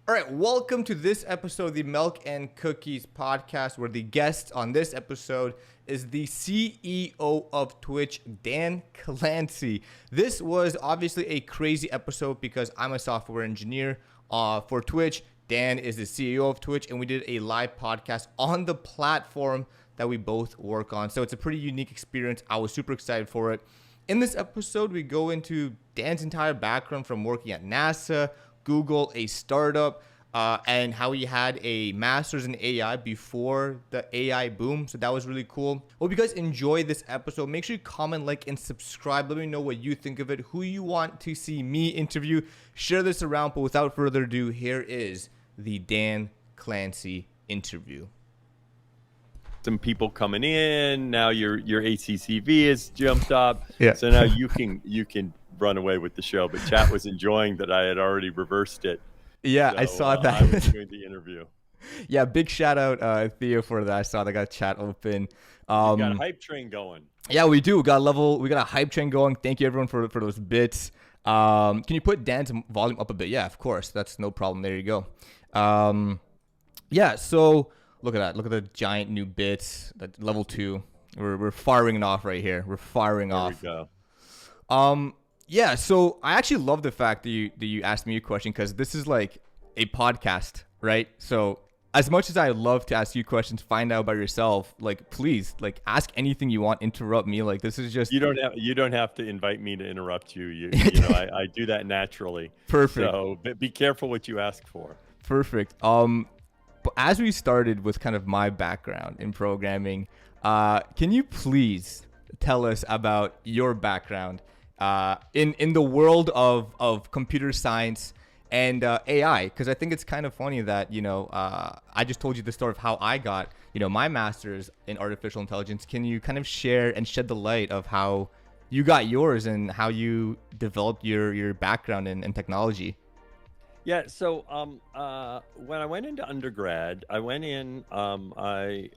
All right, welcome to this episode of the Melk and Cookies podcast, where the guest on this episode is the CEO of Twitch, Dan Clancy. This was obviously a crazy episode because I'm a software engineer for Twitch. Dan is the CEO of Twitch, and we did a live podcast on the platform that we both work on. So it's a pretty unique experience. I was super excited for it. In this episode, we go into Dan's entire background from working at NASA, Google, a startup, and how he had a master's in AI before the AI boom. So that was really cool. Hope you guys enjoy this episode. Make sure you comment, like, and subscribe. Let me know what you think of it, who you want to see me interview. Share this around. But without further ado, here is the Dan Clancy interview. Some people coming in now. Your ACCV has jumped up. Yeah. So now you can run away with the show. But chat was enjoying that I had already reversed it. Yeah, So, I saw that. I was doing the interview. Yeah, big shout out Theo for that. I saw that got chat open. We got a hype train going. Yeah, we do. We got a hype train going. Thank you everyone for those bits. Can you put Dan's volume up a bit? Yeah, of course. That's no problem. There you go. Yeah, so look at that. Look at the giant new bits. That level 2. We're firing it off right here. We're firing off. There we go. Yeah, so I actually love the fact that you asked me a question, because this is like a podcast, right? So as much as I love to ask you questions, find out about yourself, like, please, like, ask anything you want, interrupt me. Like, this is just You don't have to invite me to interrupt you. You know I do that naturally. Perfect. So be careful what you ask for. Perfect. But as we started with kind of my background in programming, can you please tell us about your background in the world of computer science and AI? Because I think it's kind of funny that, I just told you the story of how I got, my master's in artificial intelligence. Can you kind of share and shed the light of how you got yours and how you developed your background in technology? Yeah. So when I went into undergrad, I went in. I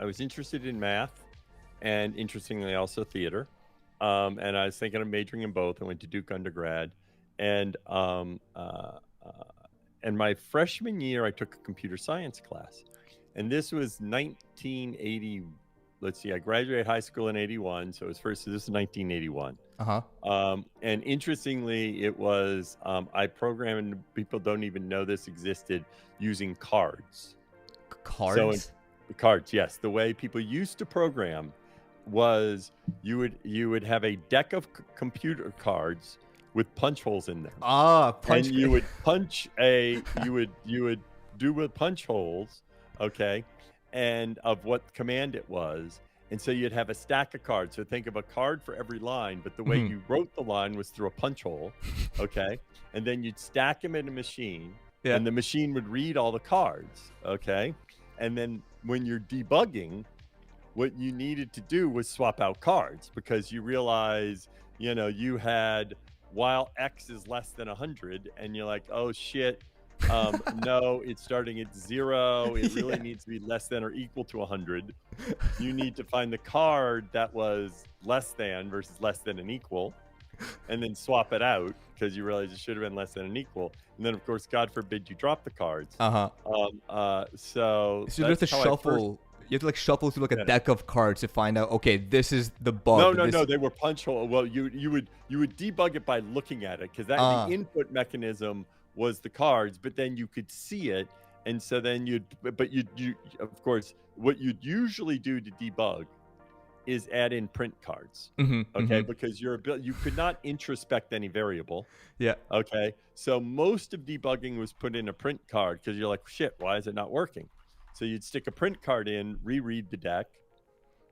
was interested in math, and interestingly also theater. And I was thinking of majoring in both. I went to Duke undergrad, and my freshman year I took a computer science class, and this was 1980. Let's see, I graduated high school in 81, so this is 1981. And interestingly, it was I programmed. People don't even know this existed, using cards. Cards. So cards, yes. The way people used to program was you would have a deck of computer cards with punch holes in them. And you would you would do with punch holes, okay, and of what command it was. And so you'd have a stack of cards. So think of a card for every line, but the way you wrote the line was through a punch hole, okay? And then you'd stack them in a machine, and the machine would read all the cards, okay? And then when you're debugging, what you needed to do was swap out cards, because you realize, you had while X is less than 100, and you're like, oh shit, no, it's starting at 0. It really needs to be less than or equal to 100. You need to find the card that was less than versus less than and equal, and then swap it out, because you realize it should have been less than and equal. And then, of course, God forbid you drop the cards. So you have to shuffle. You have to shuffle through a deck of cards to find out, okay, this is the bug. No, they were punch hole. Well, you would debug it by looking at it, because the input mechanism was the cards, but then you could see it, and so then you of course, what you'd usually do to debug is add in print cards, because you could not introspect any variable. Okay, so most of debugging was put in a print card, because you're like, shit, why is it not working? So you'd stick a print card in, reread the deck,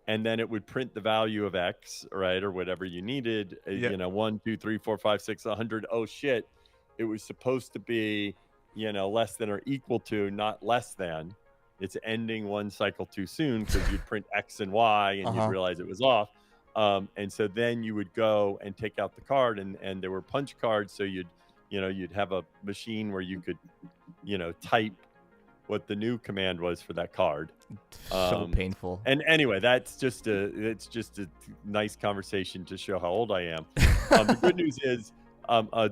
and then it would print the value of X, right, or whatever you needed. 1, 2, 3, 4, 5, 6, 100. Oh shit, it was supposed to be, less than or equal to, not less than. It's ending one cycle too soon, because you'd print X and Y, and you'd realize it was off. And so then you would go and take out the card, and there were punch cards, so you'd have a machine where you could, type what the new command was for that card. So painful. And anyway, it's just a nice conversation to show how old I am. The good news is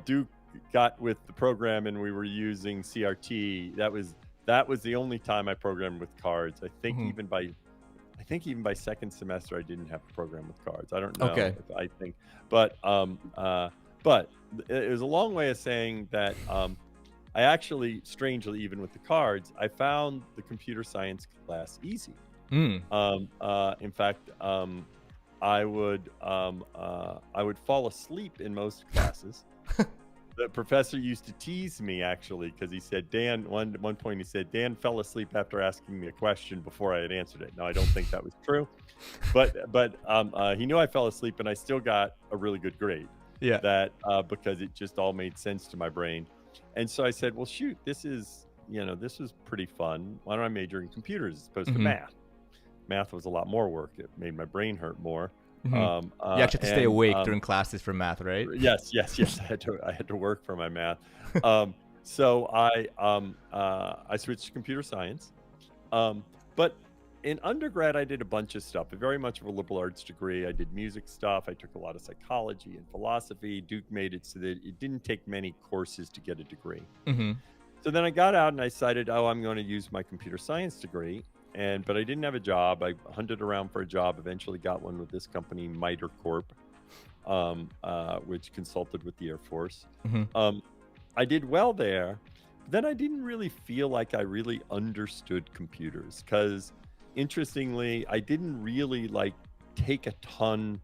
Duke got with the program and we were using CRT, that was the only time I programmed with cards. I think even by second semester I didn't have to program with cards. I don't know. Okay. But it was a long way of saying that I actually, strangely, even with the cards, I found the computer science class easy. In fact, I would fall asleep in most classes. The professor used to tease me, actually, because he said, Dan, one point he said, Dan fell asleep after asking me a question before I had answered it. Now, I don't think that was true, but he knew I fell asleep and I still got a really good grade. Yeah. That because it just all made sense to my brain. And so I said, well, shoot, this was pretty fun. Why don't I major in computers as opposed to math? Math was a lot more work. It made my brain hurt more. You actually have to stay awake during classes for math, right? Yes. I had to work for my math. So I switched to computer science. But in undergrad, I did a bunch of stuff. Very much of a liberal arts degree. I did music stuff. I took a lot of psychology and philosophy. Duke made it so that it didn't take many courses to get a degree. So then I got out and I decided, I'm going to use my computer science degree. But I didn't have a job. I hunted around for a job, eventually got one with this company, MITRE Corp, which consulted with the Air Force. I did well there. But then I didn't really feel like I really understood computers because, interestingly, I didn't really take a ton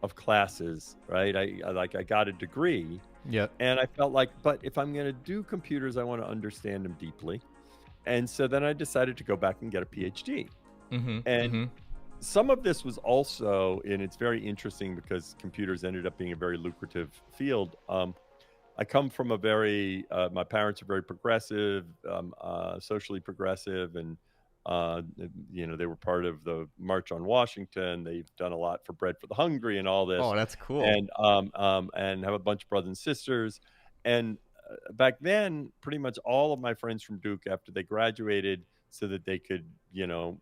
of classes, right? I got a degree. Yep. And I felt like, but if I'm going to do computers, I want to understand them deeply. And so then I decided to go back and get a PhD. Some of this was also, and it's very interesting because computers ended up being a very lucrative field. I come from my parents are very progressive, socially progressive, and they were part of the March on Washington. They've done a lot for Bread for the Hungry and all this. Oh, that's cool. And have a bunch of brothers and sisters. And back then, pretty much all of my friends from Duke, after they graduated, so that they could,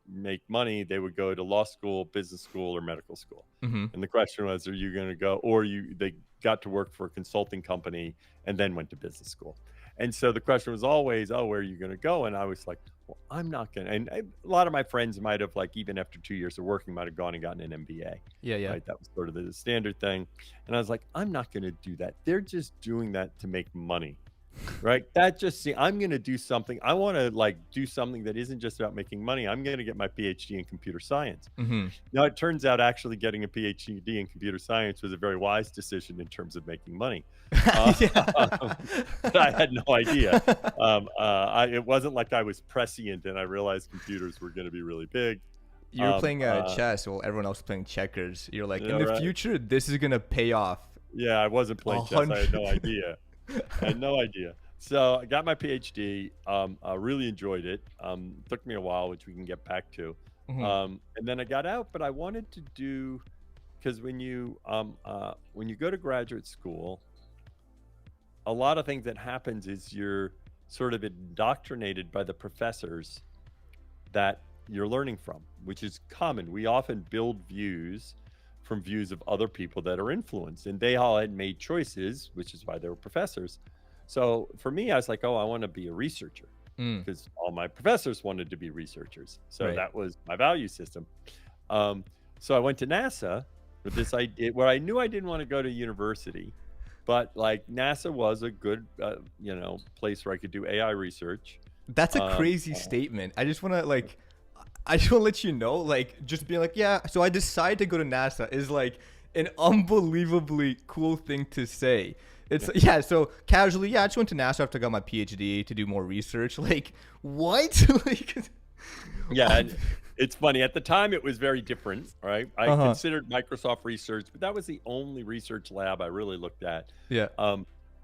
make money, they would go to law school, business school, or medical school. And the question was, are you going to go, or they got to work for a consulting company and then went to business school. And so the question was always, where are you going to go? And I was like, well, I'm not going to. And a lot of my friends might have, even after 2 years of working, might have gone and gotten an MBA. Yeah. Right? That was sort of the standard thing. And I was like, I'm not going to do that. They're just doing that to make money. Right? I'm going to do something. I want to do something that isn't just about making money. I'm going to get my PhD in computer science. Now, it turns out actually getting a PhD in computer science was a very wise decision in terms of making money. But I had no idea. It wasn't like I was prescient and I realized computers were going to be really big. You were playing chess while everyone else was playing checkers. You're like, in the future, this is going to pay off. Yeah, I wasn't playing chess. I had no idea. So I got my PhD. I really enjoyed it. Took me a while, which we can get back to. And then I got out, but I wanted to do, because when you go to graduate school, a lot of things that happens is you're sort of indoctrinated by the professors that you're learning from, which is common. We often build views from views of other people that are influenced, and they all had made choices, which is why they were professors. So for me, I was like, I want to be a researcher because all my professors wanted to be researchers. So that was my value system. So I went to NASA with this idea where I knew I didn't want to go to university, but NASA was a good, place where I could do AI research. That's a crazy statement. I just want to let you know, just being so I decided to go to NASA is an unbelievably cool thing to say. It's so casually, I just went to NASA after I got my PhD to do more research. What? It's funny. At the time, it was very different, right? I considered Microsoft Research, but that was the only research lab I really looked at. Yeah.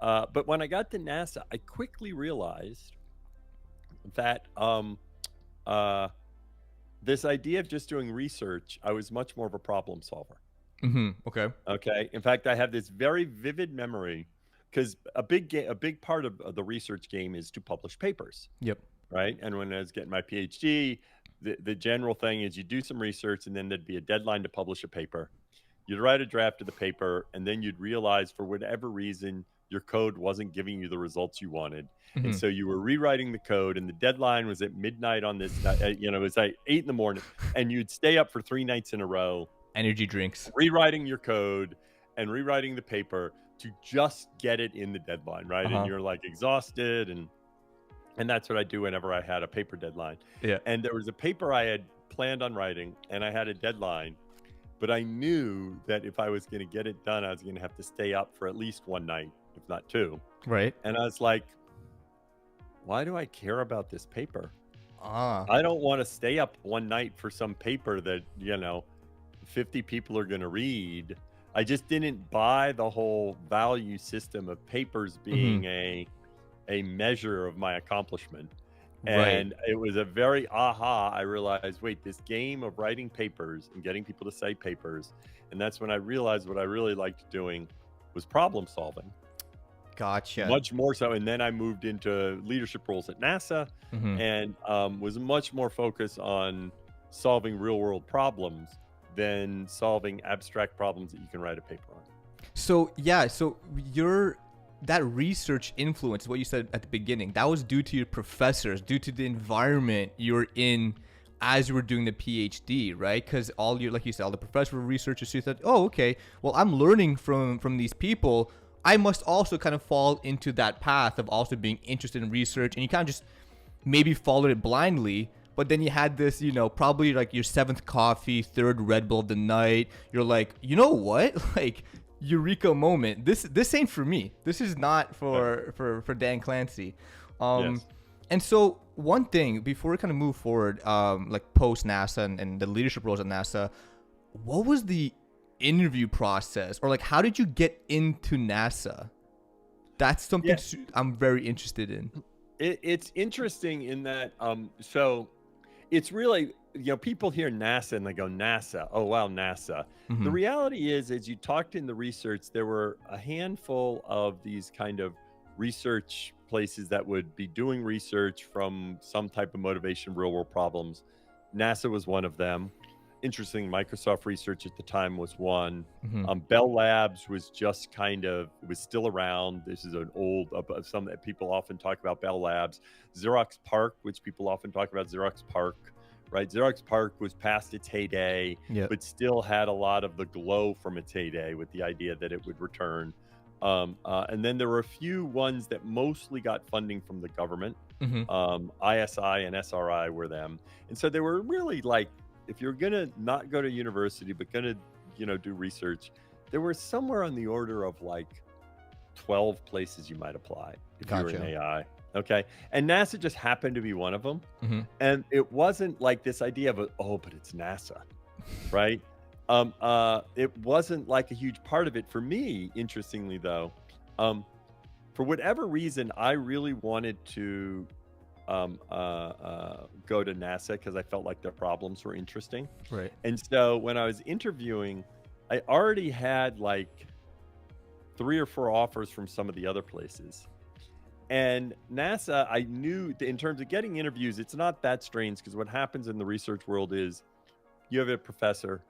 But when I got to NASA, I quickly realized that this idea of just doing research, I was much more of a problem solver. Okay. In fact, I have this very vivid memory because a big part of the research game is to publish papers. Yep. Right. And when I was getting my PhD, the general thing is you do some research and then there'd be a deadline to publish a paper. You'd write a draft of the paper and then you'd realize for whatever reason your code wasn't giving you the results you wanted. Mm-hmm. And so you were rewriting the code, and the deadline was at midnight on this night, it was like 8 in the morning, and you'd stay up for 3 nights in a row. Energy drinks. Rewriting your code and rewriting the paper to just get it in the deadline, right? And you're like exhausted, and that's what I do whenever I had a paper deadline. Yeah. And there was a paper I had planned on writing, and I had a deadline, but I knew that if I was going to get it done, I was going to have to stay up for at least one night, if not two. Right. And I was like, why do I care about this paper? I don't want to stay up one night for some paper that, 50 people are going to read. I just didn't buy the whole value system of papers being a measure of my accomplishment. And it was a very I realized, wait, this game of writing papers and getting people to cite papers. And that's when I realized what I really liked doing was problem solving. Gotcha. Much more so. And then I moved into leadership roles at NASA and was much more focused on solving real world problems than solving abstract problems that you can write a paper on. So that research influence, what you said at the beginning, that was due to your professors, due to the environment you're in as you were doing the PhD, right? Because like you said, all the professors were researchers. So you thought, oh, okay, well, I'm learning from these people. I must also kind of fall into that path of also being interested in research. And you kind of just maybe followed it blindly. But then you had this, probably like your 7th coffee, 3rd Red Bull of the night. You're like, you know what? Like, eureka moment. This ain't for me. This is not for Dan Clancy. Yes. And so one thing before we kind of move forward, like post NASA and the leadership roles at NASA, what was the interview process, or like how did you get into NASA? That's something I'm very interested in. It's interesting in that so it's really, people hear NASA and they go, NASA, oh wow, NASA. The reality is, as you talked in the research, there were a handful of these kind of research places that would be doing research from some type of motivation, real world problems. NASA was one of them. Interesting, Microsoft Research at the time was one. Bell Labs was just it was still around. This is an old, some that people often talk about Bell Labs. Xerox PARC, which people often talk about Xerox PARC, right? Xerox PARC was past its heyday, but still had a lot of the glow from its heyday with the idea that it would return. And then there were a few ones that mostly got funding from the government. ISI and SRI were them. And so they were really like, if you're going to not go to university, but going to, do research, there were somewhere on the order of like 12 places you might apply if you were in AI. Okay. And NASA just happened to be one of them. And it wasn't like this idea of, but it's NASA, right? It wasn't like a huge part of it for me. Interestingly though, for whatever reason, I really wanted to go to NASA because I felt like their problems were interesting. Right. And so when I was interviewing, I already had like 3 or 4 offers from some of the other places. And NASA, I knew in terms of getting interviews, it's not that strange because what happens in the research world is you have a professor,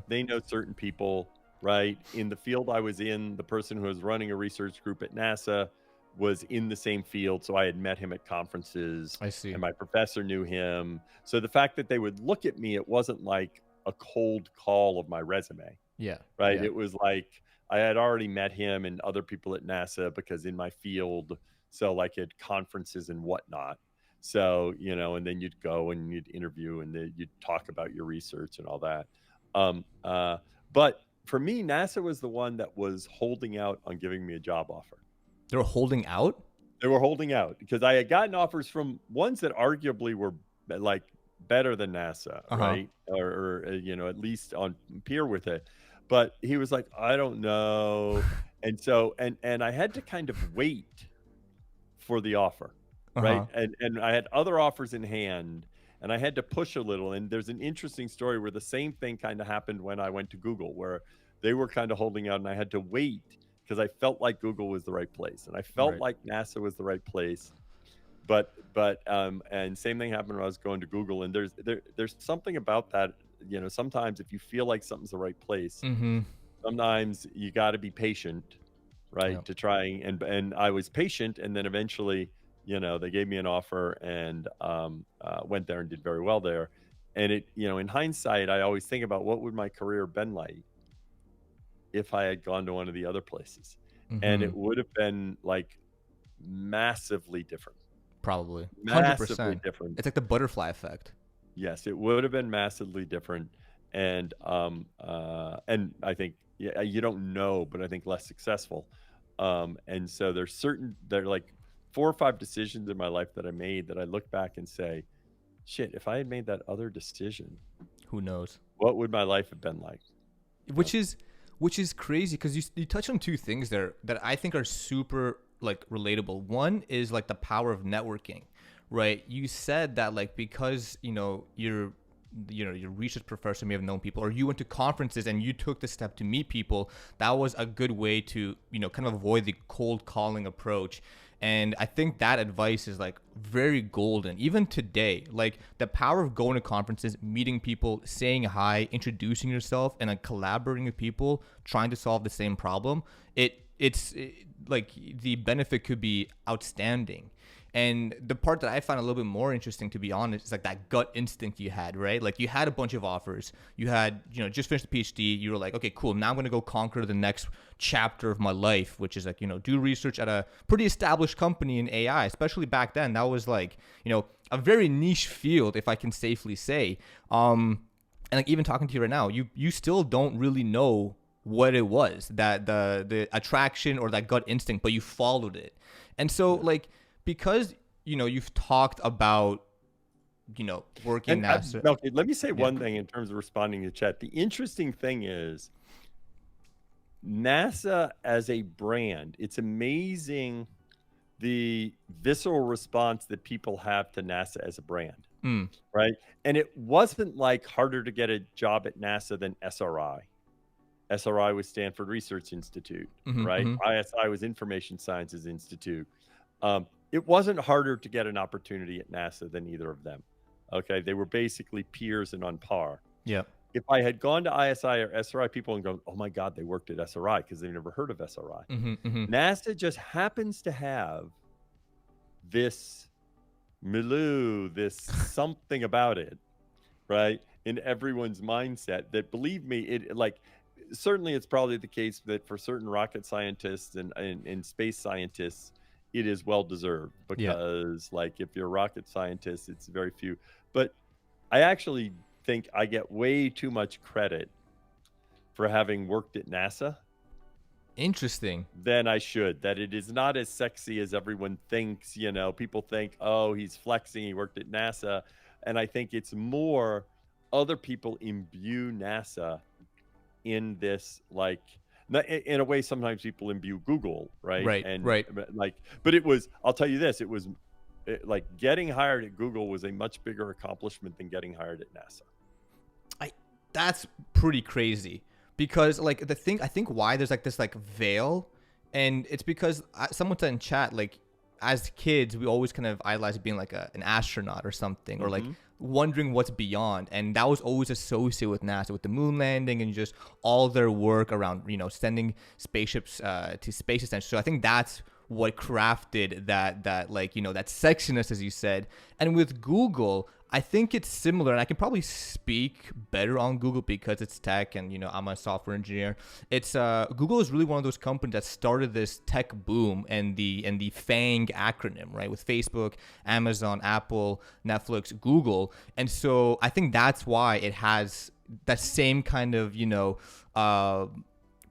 they know certain people, right? In the field I was in, the person who was running a research group at NASA was in the same field. So I had met him at conferences. I see. And my professor knew him. So the fact that they would look at me, it wasn't like a cold call of my resume. Yeah. Right. Yeah. It was like I had already met him and other people at NASA because in my field, so like at conferences and whatnot. So, and then you'd go and you'd interview and then you'd talk about your research and all that. But for me, NASA was the one that was holding out on giving me a job offer. They were holding out? They were holding out because I had gotten offers from ones that arguably were like better than NASA, right? Or at least on peer with it. But he was like, I don't know. And so, and I had to kind of wait for the offer, right? And I had other offers in hand and I had to push a little. And there's an interesting story where the same thing kind of happened when I went to Google, where they were kind of holding out and I had to wait because I felt like Google was the right place and I felt like NASA was the right place. But and same thing happened when I was going to Google. And there's something about that, sometimes if you feel like something's the right place, sometimes you got to be patient right? Yeah. To try and I was patient, and then eventually, they gave me an offer, and went there and did very well there. And in hindsight, I always think about what would my career been like if I had gone to one of the other places, and Mm-hmm. it would have been like massively different, Probably. massively 100%. different. It's like the butterfly effect. Yes, it would have been massively different, and I think, yeah, you don't know, but I think less successful. And so there are like 4 or 5 decisions in my life that I made that I look back and say, shit, if I had made that other decision, Who knows? what would my life have been like? Which is crazy because you touch on two things there that I think are super like relatable. One is like the power of networking, right? You said that like because you're your research professor may have known people, or you went to conferences and you took the step to meet people. That was a good way to kind of avoid the cold calling approach. And I think that advice is like very golden even today. Like the power of going to conferences, meeting people, saying hi, introducing yourself, and like collaborating with people trying to solve the same problem. Like the benefit could be outstanding. And the part that I find a little bit more interesting, to be honest, is like that gut instinct you had, right? Like you had a bunch of offers. You had, just finished the PhD. You were like, okay, cool. Now I'm going to go conquer the next chapter of my life, which is like, do research at a pretty established company in AI, especially back then. That was like, a very niche field, if I can safely say. And like even talking to you right now, you still don't really know what it was, that the attraction or that gut instinct, but you followed it. And so like, because you've talked about working NASA. Melky, let me say one thing in terms of responding to chat. The interesting thing is NASA as a brand. It's amazing the visceral response that people have to NASA as a brand, right? And it wasn't like harder to get a job at NASA than SRI. SRI was Stanford Research Institute, right? ISI was Information Sciences Institute. It wasn't harder to get an opportunity at NASA than either of them. Okay, they were basically peers and on par. Yeah. If I had gone to ISI or SRI, people would go, "Oh my God, they worked at SRI," because they've never heard of SRI. NASA just happens to have this milieu, this something about it, right, in everyone's mindset that, believe me, it like certainly it's probably the case that for certain rocket scientists and space scientists, it is well deserved, because like if you're a rocket scientist, it's very few. But I actually think I get way too much credit for having worked at NASA. Interesting. Than I should. That it is not as sexy as everyone thinks. People think, oh, he's flexing, he worked at NASA. And I think it's more other people imbue NASA in this, like, in a way, sometimes people imbue Google, right? Right. But it was, I'll tell you this, like getting hired at Google was a much bigger accomplishment than getting hired at NASA. That's pretty crazy, because like I think why there's like this like veil, and it's because someone said in chat, like as kids we always kind of idolize being like an astronaut or something, or like wondering what's beyond, and that was always associated with NASA, with the moon landing and just all their work around sending spaceships to space essentially. So I think that's what crafted that like that sexiness, as you said. And with Google, I think it's similar, and I can probably speak better on Google because it's tech, and I'm a software engineer. It's Google is really one of those companies that started this tech boom and the FANG acronym, right? With Facebook, Amazon, Apple, Netflix, Google. And so I think that's why it has that same kind of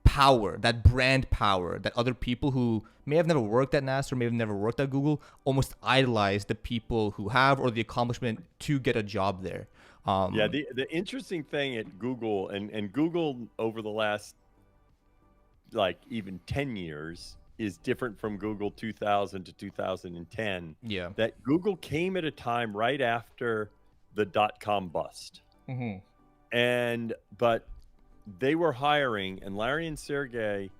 power, that brand power, that other people who may have never worked at NASA or may have never worked at Google almost idolize the people who have, or the accomplishment to get a job there. The interesting thing at Google, and Google over the last like even 10 years is different from Google 2000 to 2010. Yeah. That Google came at a time right after the .com bust. But they were hiring, and Larry and Sergey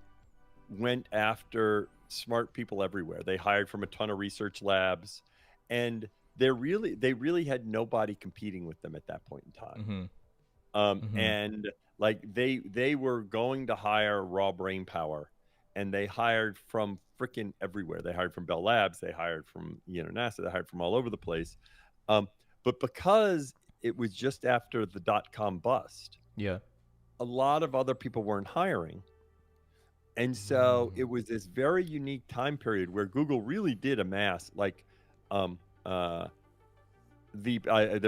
went after smart people everywhere. They hired from a ton of research labs, and they really had nobody competing with them at that point in time. And like they were going to hire raw brain power, and they hired from freaking everywhere. They hired from Bell Labs, they hired from NASA, they hired from all over the place. But because it was just after the .com bust, yeah, a lot of other people weren't hiring. And so it was this very unique time period where Google really did amass, like, there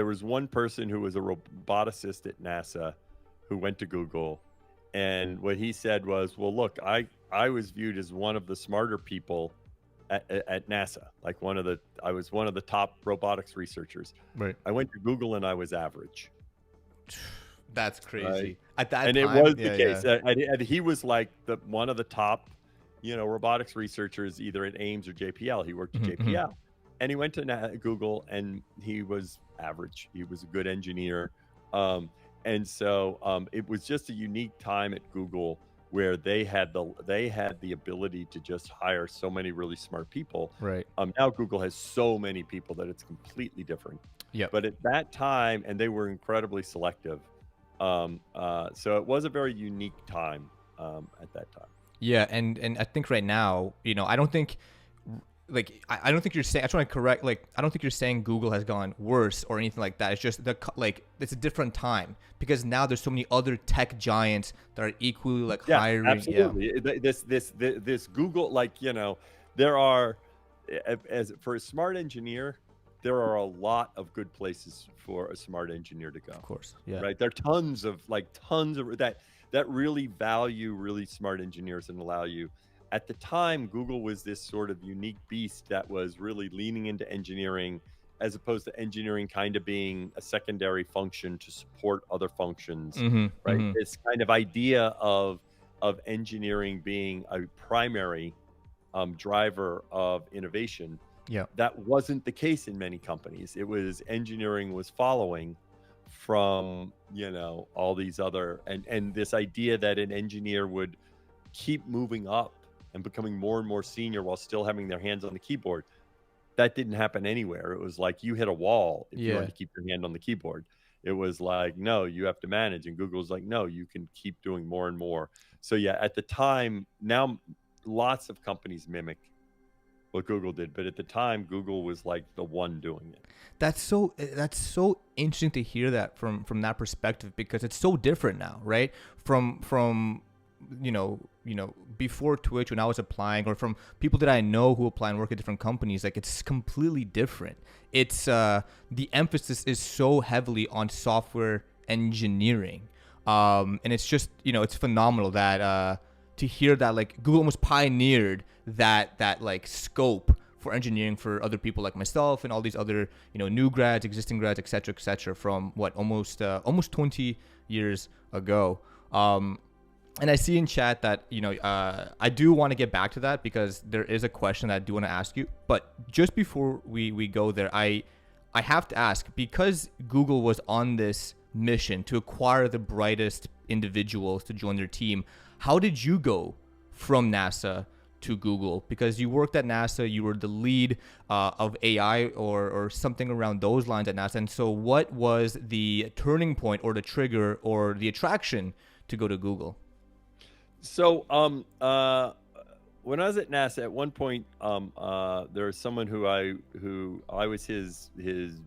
was one person who was a roboticist at NASA who went to Google, and what he said was, well, look, I was viewed as one of the smarter people at NASA, like I was one of the top robotics researchers. right. I went to Google and I was average. That's crazy. Right? At that And time, it was yeah, the case. yeah. And he was like one of the top, robotics researchers, either at Ames or JPL. He worked at JPL, and he went to Google, and he was average. He was a good engineer, and so it was just a unique time at Google where they had the ability to just hire so many really smart people. Right. Now Google has so many people that it's completely different. Yeah. But at that time, and they were incredibly selective. So it was a very unique time at that time. Yeah, and I think right now, I don't think, I don't think you're saying. I just want to correct. I don't think you're saying Google has gone worse or anything like that. It's just it's a different time because now there's so many other tech giants that are equally hiring. Absolutely. Yeah. This Google, there are, as for a smart engineer, there are a lot of good places for a smart engineer to go. Of course. Yeah. Right. There are tons of that really value really smart engineers and allow you. At the time, Google was this sort of unique beast that was really leaning into engineering, as opposed to engineering kind of being a secondary function to support other functions, right? This kind of idea of engineering being a primary driver of innovation. Yeah. That wasn't the case in many companies. It was engineering was following from, all these other, and this idea that an engineer would keep moving up and becoming more and more senior while still having their hands on the keyboard. That didn't happen anywhere. It was like you hit a wall if you wanted to keep your hand on the keyboard. It was like, no, you have to manage. And Google's like, no, you can keep doing more and more. So yeah, at the time, now lots of companies mimic what Google did, but at the time, Google was like the one doing it. That's so interesting to hear that from that perspective, because it's so different now, right? From before Twitch, when I was applying, or from people that I know who apply and work at different companies, it's completely different. It's the emphasis is so heavily on software engineering, and it's just it's phenomenal that to hear that Google almost pioneered that scope for engineering for other people like myself and all these other new grads, existing grads, etc., from almost 20 years ago. And I see in chat that I do want to get back to that, because there is a question that I do want to ask you. But just before we go there, I have to ask, because Google was on this mission to acquire the brightest individuals to join their team, how did you go from NASA to Google? Because you worked at NASA, you were the lead of AI or something around those lines at NASA. And so what was the turning point or the trigger or the attraction to go to Google? So when I was at NASA, at one point, there was someone who I was his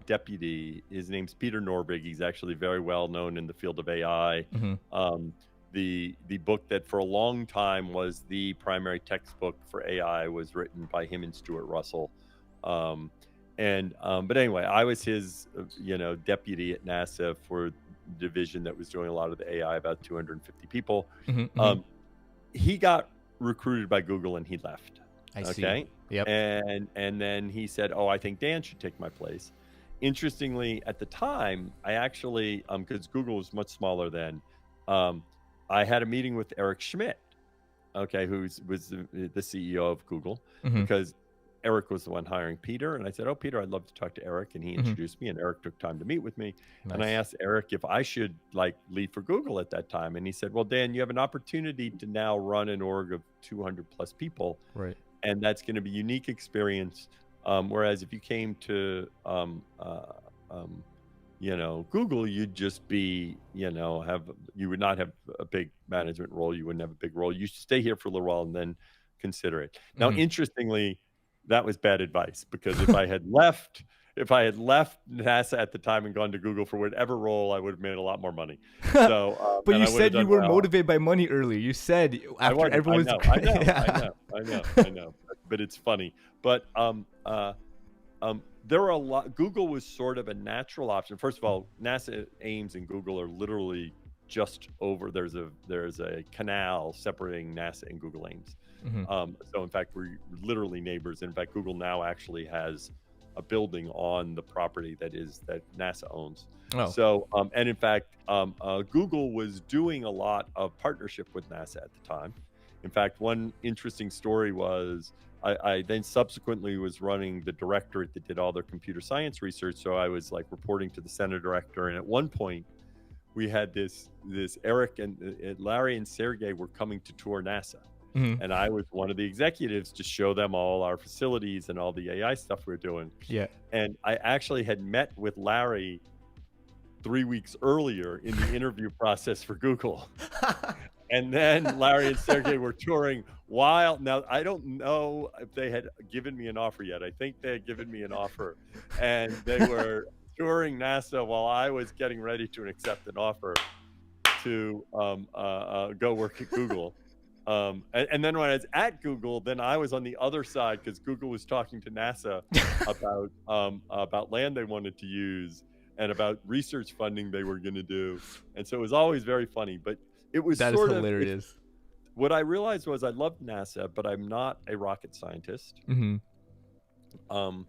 deputy. His name's Peter Norvig. He's actually very well known in the field of AI. The book that for a long time was the primary textbook for AI was written by him and Stuart Russell. But anyway, I was his deputy at NASA for the division that was doing a lot of the AI, about 250 people. He got recruited by Google and he left. I see. Yep. And then he said, "Oh, I think Dan should take my place." Interestingly, at the time, I actually, because Google was much smaller then, I had a meeting with Eric Schmidt, who was the CEO of Google, because Eric was the one hiring Peter. And I said, "Oh, Peter, I'd love to talk to Eric." And he introduced me, and Eric took time to meet with me. Nice. And I asked Eric if I should lead for Google at that time. And he said, "Well, Dan, you have an opportunity to now run an org of 200 plus people. Right. And that's going to be a unique experience. Whereas if you came to Google, you'd just be, you would not have a big management role. You wouldn't have a big role. You should stay here for a little while and then consider it. Now, interestingly, that was bad advice, because if I had left NASA at the time and gone to Google for whatever role, I would have made a lot more money. So, but you said you were motivated by money earlier. You said after everyone's. I know. But it's funny. But there are a lot. Google was sort of a natural option. First of all, NASA, Ames, and Google are literally just over. There's a canal separating NASA and Google Ames. So in fact, we're literally neighbors. In fact, Google now actually has a building on the property that NASA owns. Oh. So and in fact, Google was doing a lot of partnership with NASA at the time. In fact, one interesting story was I then subsequently was running the directorate that did all their computer science research. So I was like reporting to the center director. And at one point we had this Eric and Larry and Sergey were coming to tour NASA. And I was one of the executives to show them all our facilities and all the AI stuff we were doing. Yeah. And I actually had met with Larry 3 weeks earlier in the interview process for Google. And then Larry and Sergey were touring now I don't know if they had given me an offer yet. I think they had given me an offer, and they were touring NASA while I was getting ready to accept an offer to go work at Google. And then when I was at Google, then I was on the other side, because Google was talking to NASA about land they wanted to use and about research funding they were going to do. And so it was always very funny, but it was that sort is hilarious. What I realized was I loved NASA, but I'm not a rocket scientist. I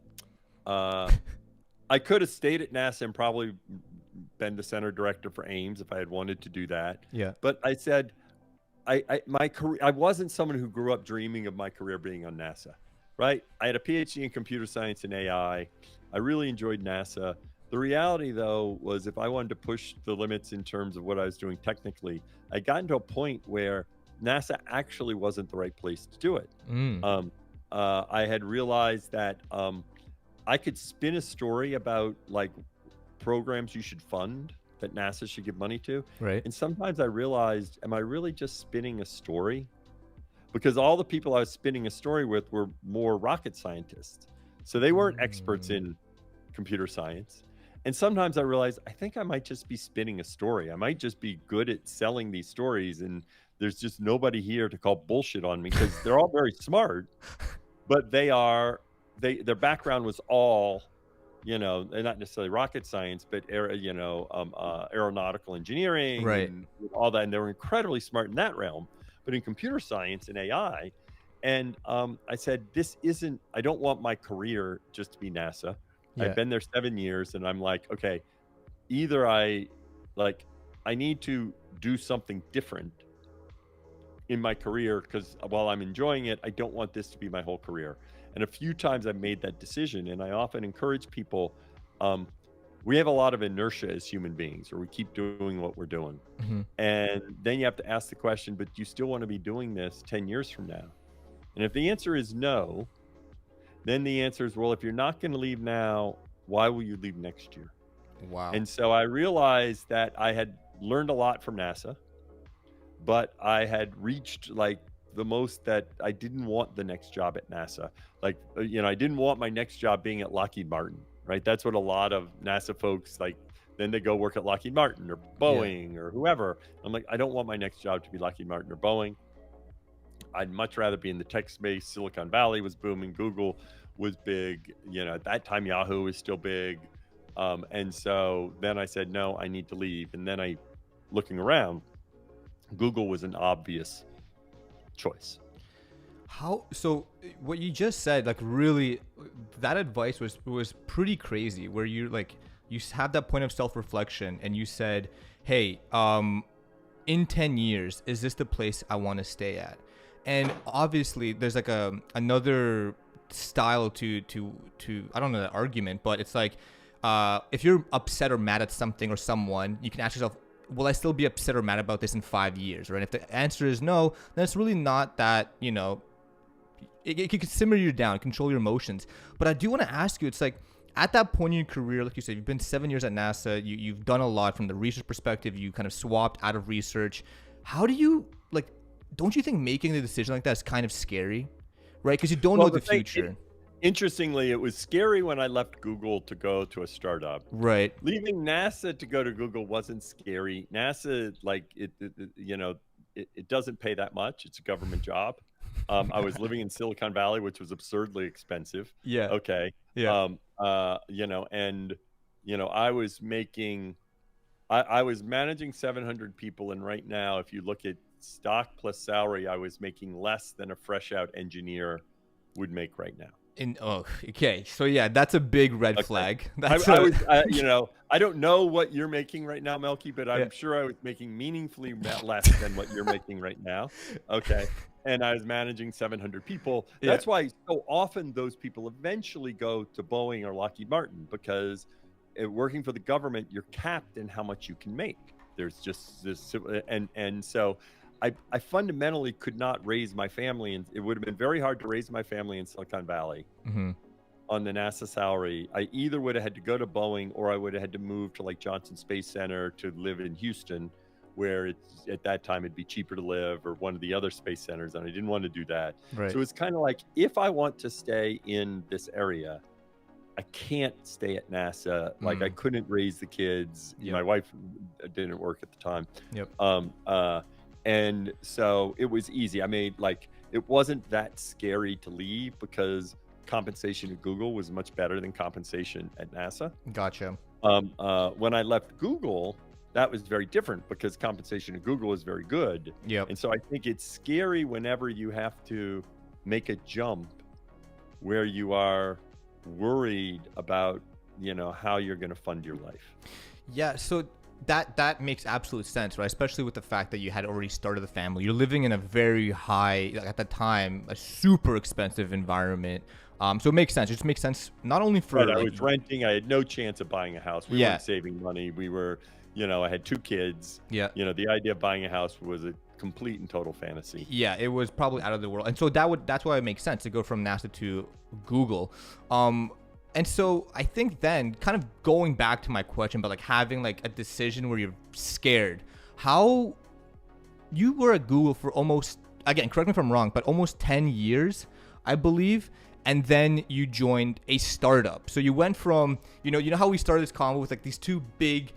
could have stayed at NASA and probably been the center director for Ames if I had wanted to do that. Yeah. But I said, my career, I wasn't someone who grew up dreaming of my career being on NASA, right? I had a PhD in computer science and AI. I really enjoyed NASA. The reality, though, was if I wanted to push the limits in terms of what I was doing technically, I got into a point where NASA actually wasn't the right place to do it. I had realized that I could spin a story about like programs you should fund that NASA should give money to. Right. And sometimes I realized, am I really just spinning a story? Because all the people I was spinning a story with were more rocket scientists. So they weren't experts in computer science. And sometimes I realized, I think I might just be spinning a story. I might just be good at selling these stories, and there's just nobody here to call bullshit on me, because they're all very smart, but their background was all, they're not necessarily rocket science, but aeronautical engineering, right, and all that. And they were incredibly smart in that realm, but in computer science and AI. And I said, I don't want my career just to be NASA. Yeah. I've been there 7 years, and I'm like, okay, either I need to do something different in my career, because while I'm enjoying it, I don't want this to be my whole career. And a few times I've made that decision, and I often encourage people, we have a lot of inertia as human beings, or we keep doing what we're doing. And then you have to ask the question, but do you still want to be doing this 10 years from now? And if the answer is no, then the answer is, well, if you're not going to leave now, why will you leave next year? Wow. And so I realized that I had learned a lot from NASA, but I had reached like the most that I didn't want the next job at NASA. Like, I didn't want my next job being at Lockheed Martin, right? That's what a lot of NASA folks, like, then they go work at Lockheed Martin or Boeing or whoever. I'm like, I don't want my next job to be Lockheed Martin or Boeing. I'd much rather be in the tech space. Silicon Valley was booming. Google was big. At that time, Yahoo was still big. And so then I said, no, I need to leave. And then looking around, Google was an obvious choice. So what you just said, like, really, that advice was pretty crazy, where you have that point of self-reflection and you said, hey, in 10 years, is this the place I want to stay at? And obviously there's like another style to I don't know the argument, but it's like, if you're upset or mad at something or someone, you can ask yourself, will I still be upset or mad about this in 5 years? Right? If the answer is no, then it's really not that, it can simmer you down, control your emotions. But I do want to ask you, it's like, at that point in your career, like you said, you've been 7 years at NASA. You've done a lot from the research perspective. You kind of swapped out of research. How do you, like, don't you think making a decision like that is kind of scary, right? Because you don't know the future. Interestingly, it was scary when I left Google to go to a startup. Right. Leaving NASA to go to Google wasn't scary. NASA, like, it doesn't pay that much. It's a government job. I was living in Silicon Valley, which was absurdly expensive. Yeah. Okay. Yeah. I was making, I was managing 700 people. And right now, if you look at stock plus salary, I was making less than a fresh out engineer would make right now. Okay. So yeah, that's a big red flag. I don't know what you're making right now, Melkey, but I'm sure I was making meaningfully less than what you're making right now. Okay. And I was managing 700 people. That's why so often those people eventually go to Boeing or Lockheed Martin, because working for the government, you're capped in how much you can make. There's just this, and so I fundamentally could not raise my family, and it would have been very hard to raise my family in Silicon Valley on the NASA salary. I either would have had to go to Boeing, or I would have had to move to like Johnson Space Center to live in Houston, where it's at that time it'd be cheaper to live, or one of the other space centers, and I didn't want to do that. Right. So it's kind of like, if I want to stay in this area, I can't stay at NASA. Like I couldn't raise the kids. My wife didn't work at the time. And so it was easy. I made, like, it wasn't that scary to leave because compensation at Google was much better than compensation at NASA. Gotcha. When I left Google, that was very different because compensation at Google is very good. Yep. And so I think it's scary whenever you have to make a jump where you are worried about, how you're going to fund your life. Yeah. So that makes absolute sense, right? Especially with the fact that you had already started the family. You're living in a very high, at the time, a super expensive environment. So it makes sense. It just makes sense not only for... Right, I was renting. I had no chance of buying a house. We weren't saving money. We were, I had 2 kids. Yeah. The idea of buying a house was a complete and total fantasy. Yeah, it was probably out of the world. And so that's why it makes sense to go from NASA to Google. And so I think then, kind of going back to my question, but like having like a decision where you're scared, how you were at Google for almost, again, correct me if I'm wrong, but almost 10 years, I believe. And then you joined a startup. So you went from, you know how we started this convo with like these 2 big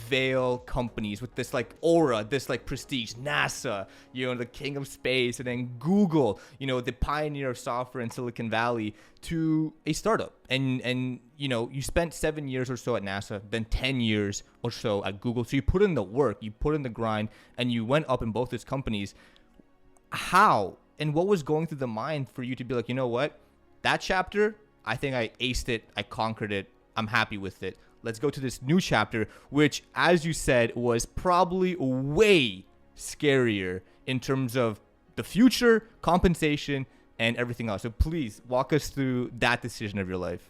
veil companies with this like aura, this like prestige, NASA, the king of space, and then Google, the pioneer of software in Silicon Valley, to a startup. And you spent 7 years or so at NASA, then 10 years or so at Google. So you put in the work, you put in the grind, and you went up in both these companies. How and what was going through the mind for you to be like, you know what, that chapter, I think I aced it, I conquered it, I'm happy with it. Let's go to this new chapter, which, as you said, was probably way scarier in terms of the future, compensation, and everything else. So please walk us through that decision of your life.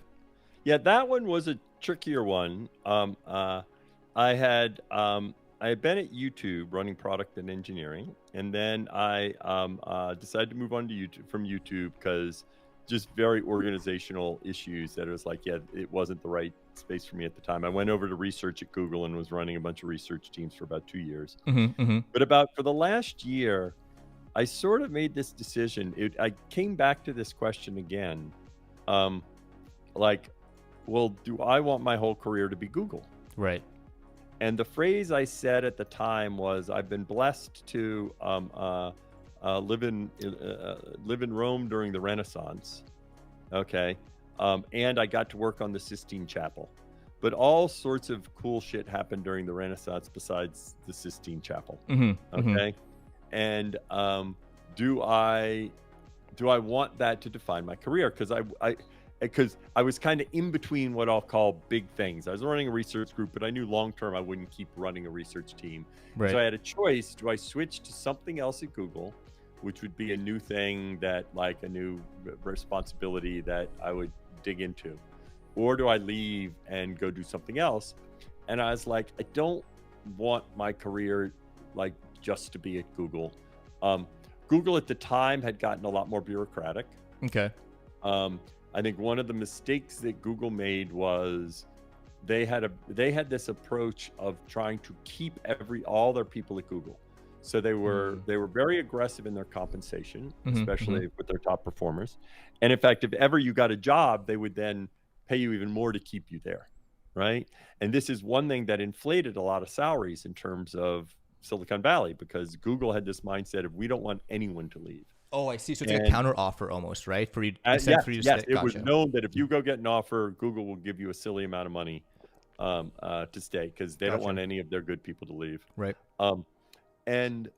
Yeah, that one was a trickier one. I had been at YouTube running product and engineering, and then I decided to move on to YouTube from YouTube because just very organizational issues that it was like, it wasn't the right space for me at the time. I went over to research at Google and was running a bunch of research teams for about 2 years. But for the last year, I sort of made this decision. I came back to this question again. Do I want my whole career to be Google? Right. And the phrase I said at the time was, I've been blessed to live in Rome during the Renaissance. Okay. And I got to work on the Sistine Chapel, but all sorts of cool shit happened during the Renaissance besides the Sistine Chapel. Okay. And do I want that to define my career? Because I was kind of in between what I'll call big things. I was running a research group, but I knew long term I wouldn't keep running a research team. Right. So I had a choice. Do I switch to something else at Google, which would be a new thing, that like a new responsibility that I would dig into, or do I leave and go do something else? And I was like, I don't want my career like just to be at Google. Google at the time had gotten a lot more bureaucratic. Okay. I think one of the mistakes that Google made was they had this approach of trying to keep all their people at Google. So they were very aggressive in their compensation, especially with their top performers. And in fact, if ever you got a job, they would then pay you even more to keep you there, right? And this is one thing that inflated a lot of salaries in terms of Silicon Valley, because Google had this mindset of, we don't want anyone to leave. Oh, I see. So it's like a counter offer almost, right? For you, yes, it was known that if you go get an offer, Google will give you a silly amount of money to stay, because they don't want any of their good people to leave. Right. And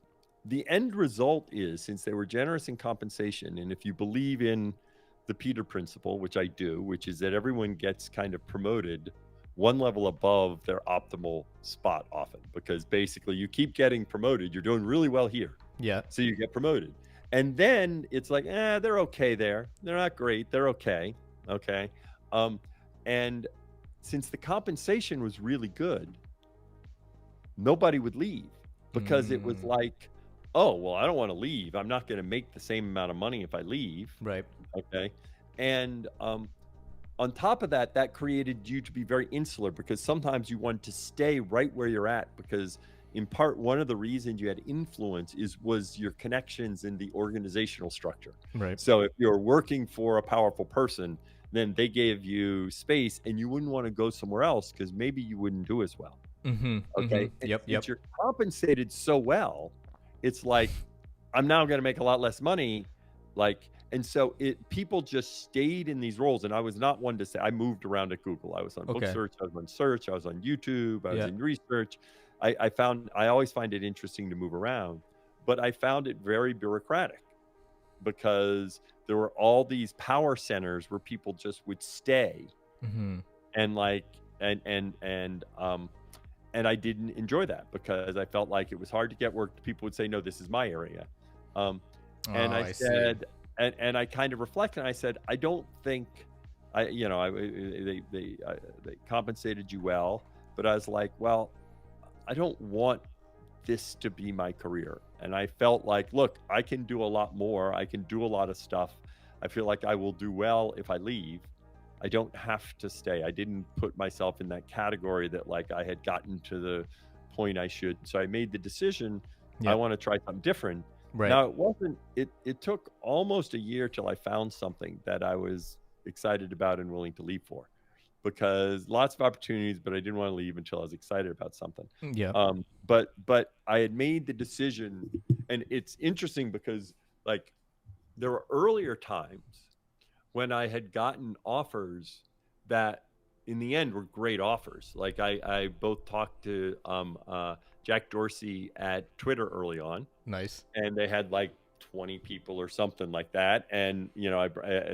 the end result is, since they were generous in compensation, and if you believe in the Peter principle, which I do, which is that everyone gets kind of promoted one level above their optimal spot often, because basically you keep getting promoted. You're doing really well here. Yeah. So you get promoted. And then it's like, they're okay there. They're not great. They're okay. Okay. And since the compensation was really good, nobody would leave, because it was like, oh, well, I don't want to leave. I'm not going to make the same amount of money if I leave. Right. Okay. And on top of that, that created you to be very insular, because sometimes you want to stay right where you're at, because in part, one of the reasons you had influence was your connections in the organizational structure. Right. So if you're working for a powerful person, then they gave you space, and you wouldn't want to go somewhere else because maybe you wouldn't do as well. Okay. Yep. Since you're compensated so well, it's like, I'm now going to make a lot less money. And so people just stayed in these roles. And I was not one to say, I moved around at Google. I was on book search, I was on search, I was on YouTube, I was in research. I always find it interesting to move around, but I found it very bureaucratic, because there were all these power centers where people just would stay. And and I didn't enjoy that, because I felt like it was hard to get work. People would say, no, this is my area. And I said, and I kind of reflected, and I said, I don't think they compensated you well, but I was like, well, I don't want this to be my career. And I felt like, look, I can do a lot more. I can do a lot of stuff. I feel like I will do well if I leave. I don't have to stay. I didn't put myself in that category that like I had gotten to the point I should. So I made the decision, I want to try something different. Right. Now it took almost a year till I found something that I was excited about and willing to leave for, because lots of opportunities, but I didn't want to leave until I was excited about something. Yeah. But I had made the decision, and it's interesting because like there were earlier times when I had gotten offers that in the end were great offers. Like I both talked to Jack Dorsey at Twitter early on. Nice. And they had like 20 people or something like that. And, you know, I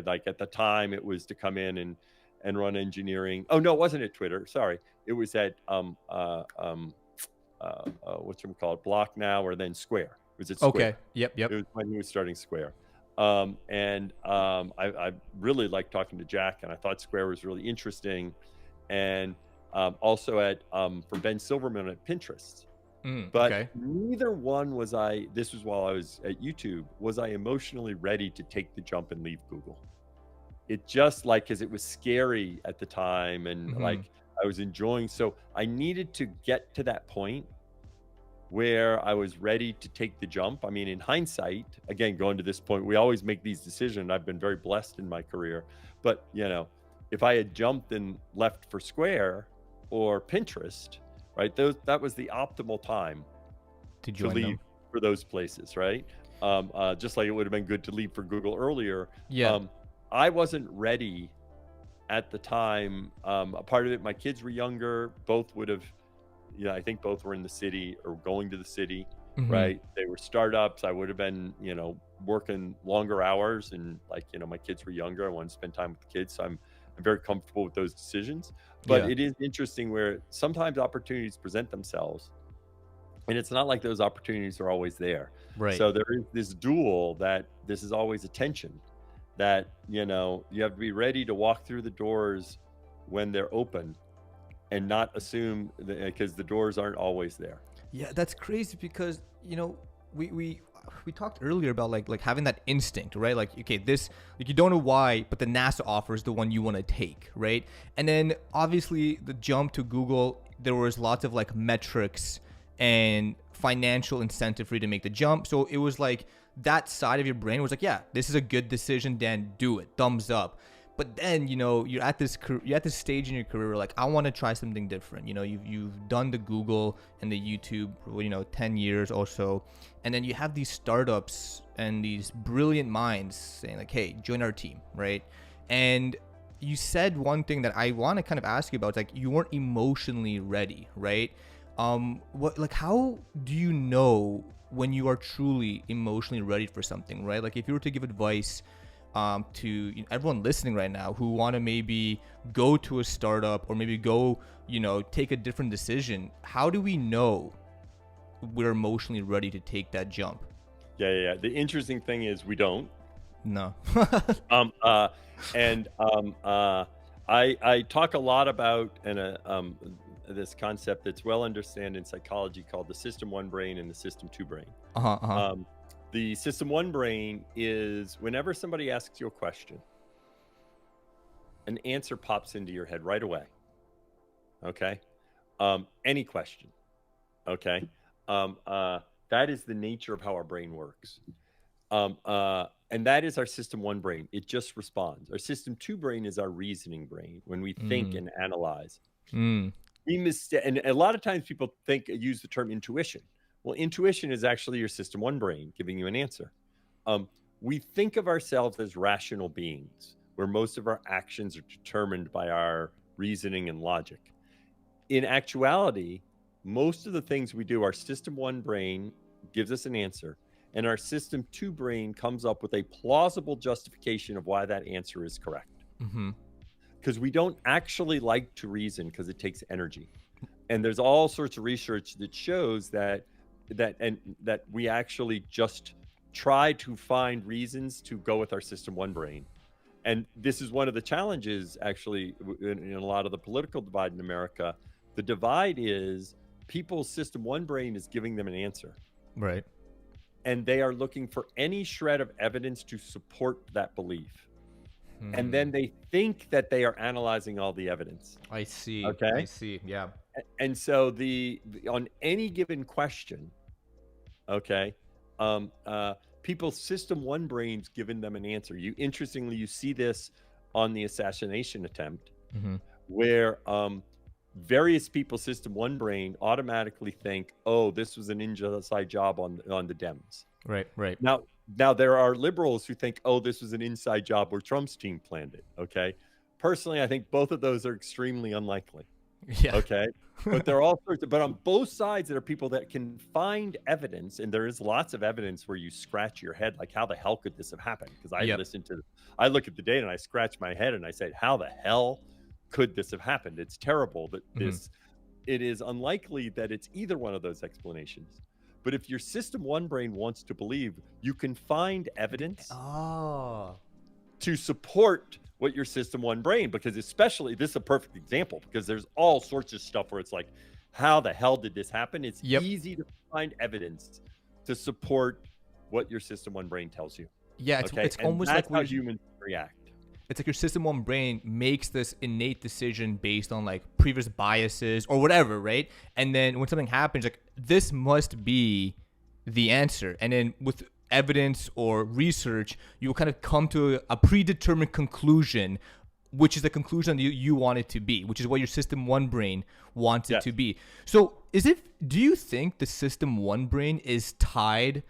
like at the time it was to come in and run engineering. Oh, no, it wasn't at Twitter. Sorry. It was at, whatchamacallit, Block Now, or then Square. It was at Square. Okay. Yep. It was when he was starting Square. I really liked talking to Jack, and I thought Square was really interesting. And also at for Ben Silverman at Pinterest. But neither one was this was while I was at YouTube, was I emotionally ready to take the jump and leave Google. It just like, because it was scary at the time, and like I was enjoying. So I needed to get to that point where I was ready to take the jump. I mean, in hindsight, again, going to this point, we always make these decisions. I've been very blessed in my career, but you know, if I had jumped and left for Square or Pinterest, right? That was the optimal time to leave for those places, right? Just like it would have been good to leave for Google earlier. Yeah. I wasn't ready at the time. A part of it, my kids were younger. Both would have, I think both were in the city or going to the city, right? They were startups. I would have been, working longer hours, and like, my kids were younger. I wanted to spend time with the kids. So I'm very comfortable with those decisions. But it is interesting where sometimes opportunities present themselves, and it's not like those opportunities are always there. Right. So there is this duel that this is always a tension that, you have to be ready to walk through the doors when they're open and not assume because the doors aren't always there. Yeah, that's crazy because, we talked earlier about like having that instinct, right? Like, okay, this, like, you don't know why, but the NASA offer is the one you want to take, right? And then obviously the jump to Google, there was lots of like metrics and financial incentive for you to make the jump. So it was like that side of your brain was like, yeah, this is a good decision, Dan, do it, thumbs up. But then, you know, you're at this stage in your career where, like, I want to try something different. You know, you've done the Google and the YouTube for, you know, 10 years or so, and then you have these startups and these brilliant minds saying like, hey, join our team, right? And you said one thing that I want to kind of ask you about. It's like you weren't emotionally ready, right? How do you know when you are truly emotionally ready for something, right? Like, if you were to give advice to everyone listening right now who want to maybe go to a startup or maybe go, you know, take a different decision, how do we know we're emotionally ready to take that jump? Yeah. The interesting thing is we don't. No. I talk a lot about this concept that's well understood in psychology called the System 1 brain and the System 2 brain. The System 1 brain is whenever somebody asks you a question, an answer pops into your head right away. Okay? Any question. Okay? That is the nature of how our brain works. And that is our System 1 brain. It just responds. Our System 2 brain is our reasoning brain when we think and analyze. And a lot of times people use the term intuition. Well, intuition is actually your System 1 brain giving you an answer. We think of ourselves as rational beings, where most of our actions are determined by our reasoning and logic. In actuality, most of the things we do, our System 1 brain gives us an answer, and our System 2 brain comes up with a plausible justification of why that answer is correct. Because we don't actually like to reason because it takes energy. And there's all sorts of research that shows that we actually just try to find reasons to go with our System 1 brain. And this is one of the challenges, actually, in a lot of the political divide in America. The divide is people's System 1 brain is giving them an answer. Right. And they are looking for any shred of evidence to support that belief. And then they think that they are analyzing all the evidence. I see. Okay. I see. Yeah. And so on any given question, okay, people's System 1 brains giving them an answer. Interestingly, you see this on the assassination attempt, where various people's System 1 brain automatically think, oh, this was an inside job on the Dems. Right. Now there are liberals who think, oh, this was an inside job where Trump's team planned it. Okay. Personally, I think both of those are extremely unlikely. Yeah. Okay. But there are all sorts of, but on both sides, there are people that can find evidence, and there is lots of evidence where you scratch your head, like, how the hell could this have happened? Because I look at the data and I scratch my head and I say, how the hell could this have happened? It's terrible that it is unlikely that it's either one of those explanations. But if your System 1 brain wants to believe, you can find evidence to support what your System 1 brain, because especially, this is a perfect example, because there's all sorts of stuff where it's like, how the hell did this happen? It's easy to find evidence to support what your System 1 brain tells you. Yeah, it's almost like how humans react. It's like your System 1 brain makes this innate decision based on like previous biases or whatever, right? And then when something happens, like, this must be the answer. And then with evidence or research, you will kind of come to a predetermined conclusion, which is the conclusion that you want it to be, which is what your System 1 brain wants it to be. So do you think the System 1 brain is tied,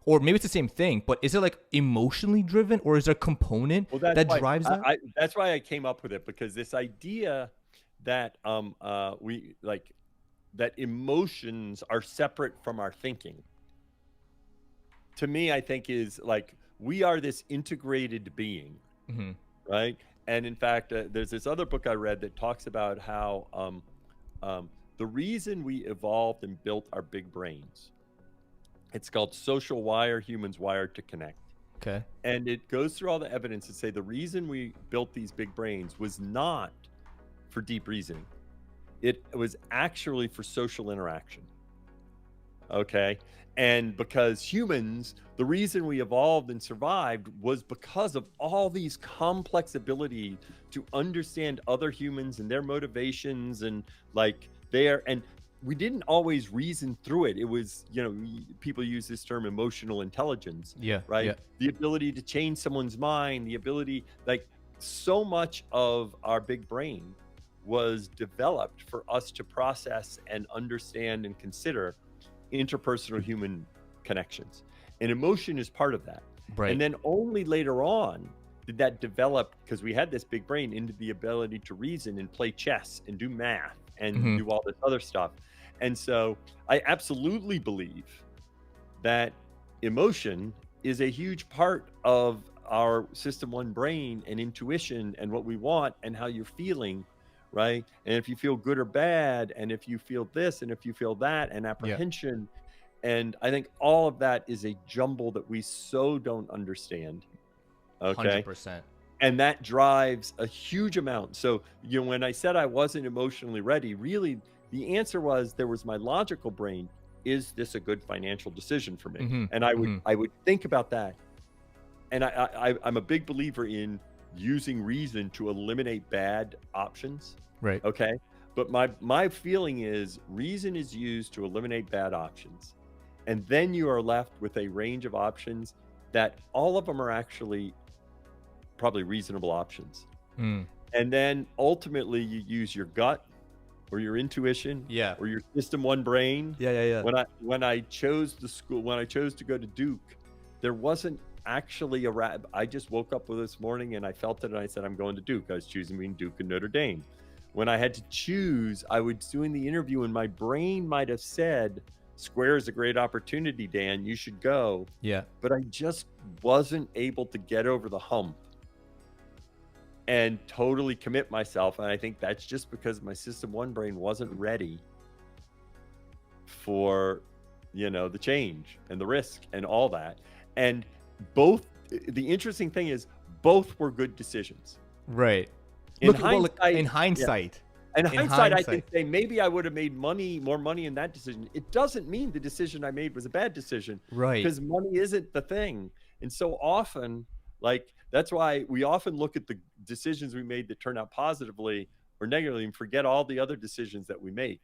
or maybe it's the same thing, but is it like emotionally driven, or is there a component that drives that? That's why I came up with it, because this idea that that emotions are separate from our thinking, to me, I think is like, we are this integrated being, right? And in fact, there's this other book I read that talks about how the reason we evolved and built our big brains, it's called Social Wire, Humans Wired to Connect. Okay. And it goes through all the evidence to say the reason we built these big brains was not for deep reasoning. It was actually for social interaction. Okay. And because humans, the reason we evolved and survived was because of all these complex ability to understand other humans and their motivations and like and we didn't always reason through it. It was, people use this term emotional intelligence, Yeah. right? Yeah. The ability to change someone's mind, the ability, like so much of our big brain was developed for us to process and understand and consider interpersonal human connections, and emotion is part of that. Right. And then only later on did that develop, because we had this big brain, into the ability to reason and play chess and do math and do all this other stuff. And so I absolutely believe that emotion is a huge part of our system one brain and intuition and what we want and how you're feeling, right? And if you feel good or bad, and if you feel this and if you feel that, and apprehension. And I think all of that is a jumble that we so don't understand. Okay. 100%. And that drives a huge amount. So, when I said I wasn't emotionally ready, really the answer was, there was my logical brain. Is this a good financial decision for me? And I would think about that. And I'm a big believer in using reason to eliminate bad options. Right. Okay. But my feeling is reason is used to eliminate bad options. And then you are left with a range of options that all of them are actually probably reasonable options. And then ultimately you use your gut or your intuition, or your system one brain. When I chose the school, when I chose to go to Duke, there wasn't actually I just woke up with this morning and I felt it and I said, I'm going to Duke. I was choosing between Duke and Notre Dame. When I had to choose, I was doing the interview and my brain might have said, Square is a great opportunity, Dan, you should go. But I just wasn't able to get over the hump and totally commit myself. And I think that's just because my system one brain wasn't ready for, the change and the risk and all that. And the interesting thing is both were good decisions. Right. In hindsight. In hindsight, I can say maybe I would have made more money in that decision. It doesn't mean the decision I made was a bad decision. Right. Because money isn't the thing. And so often, that's why we often look at the decisions we made that turn out positively or negatively and forget all the other decisions that we make.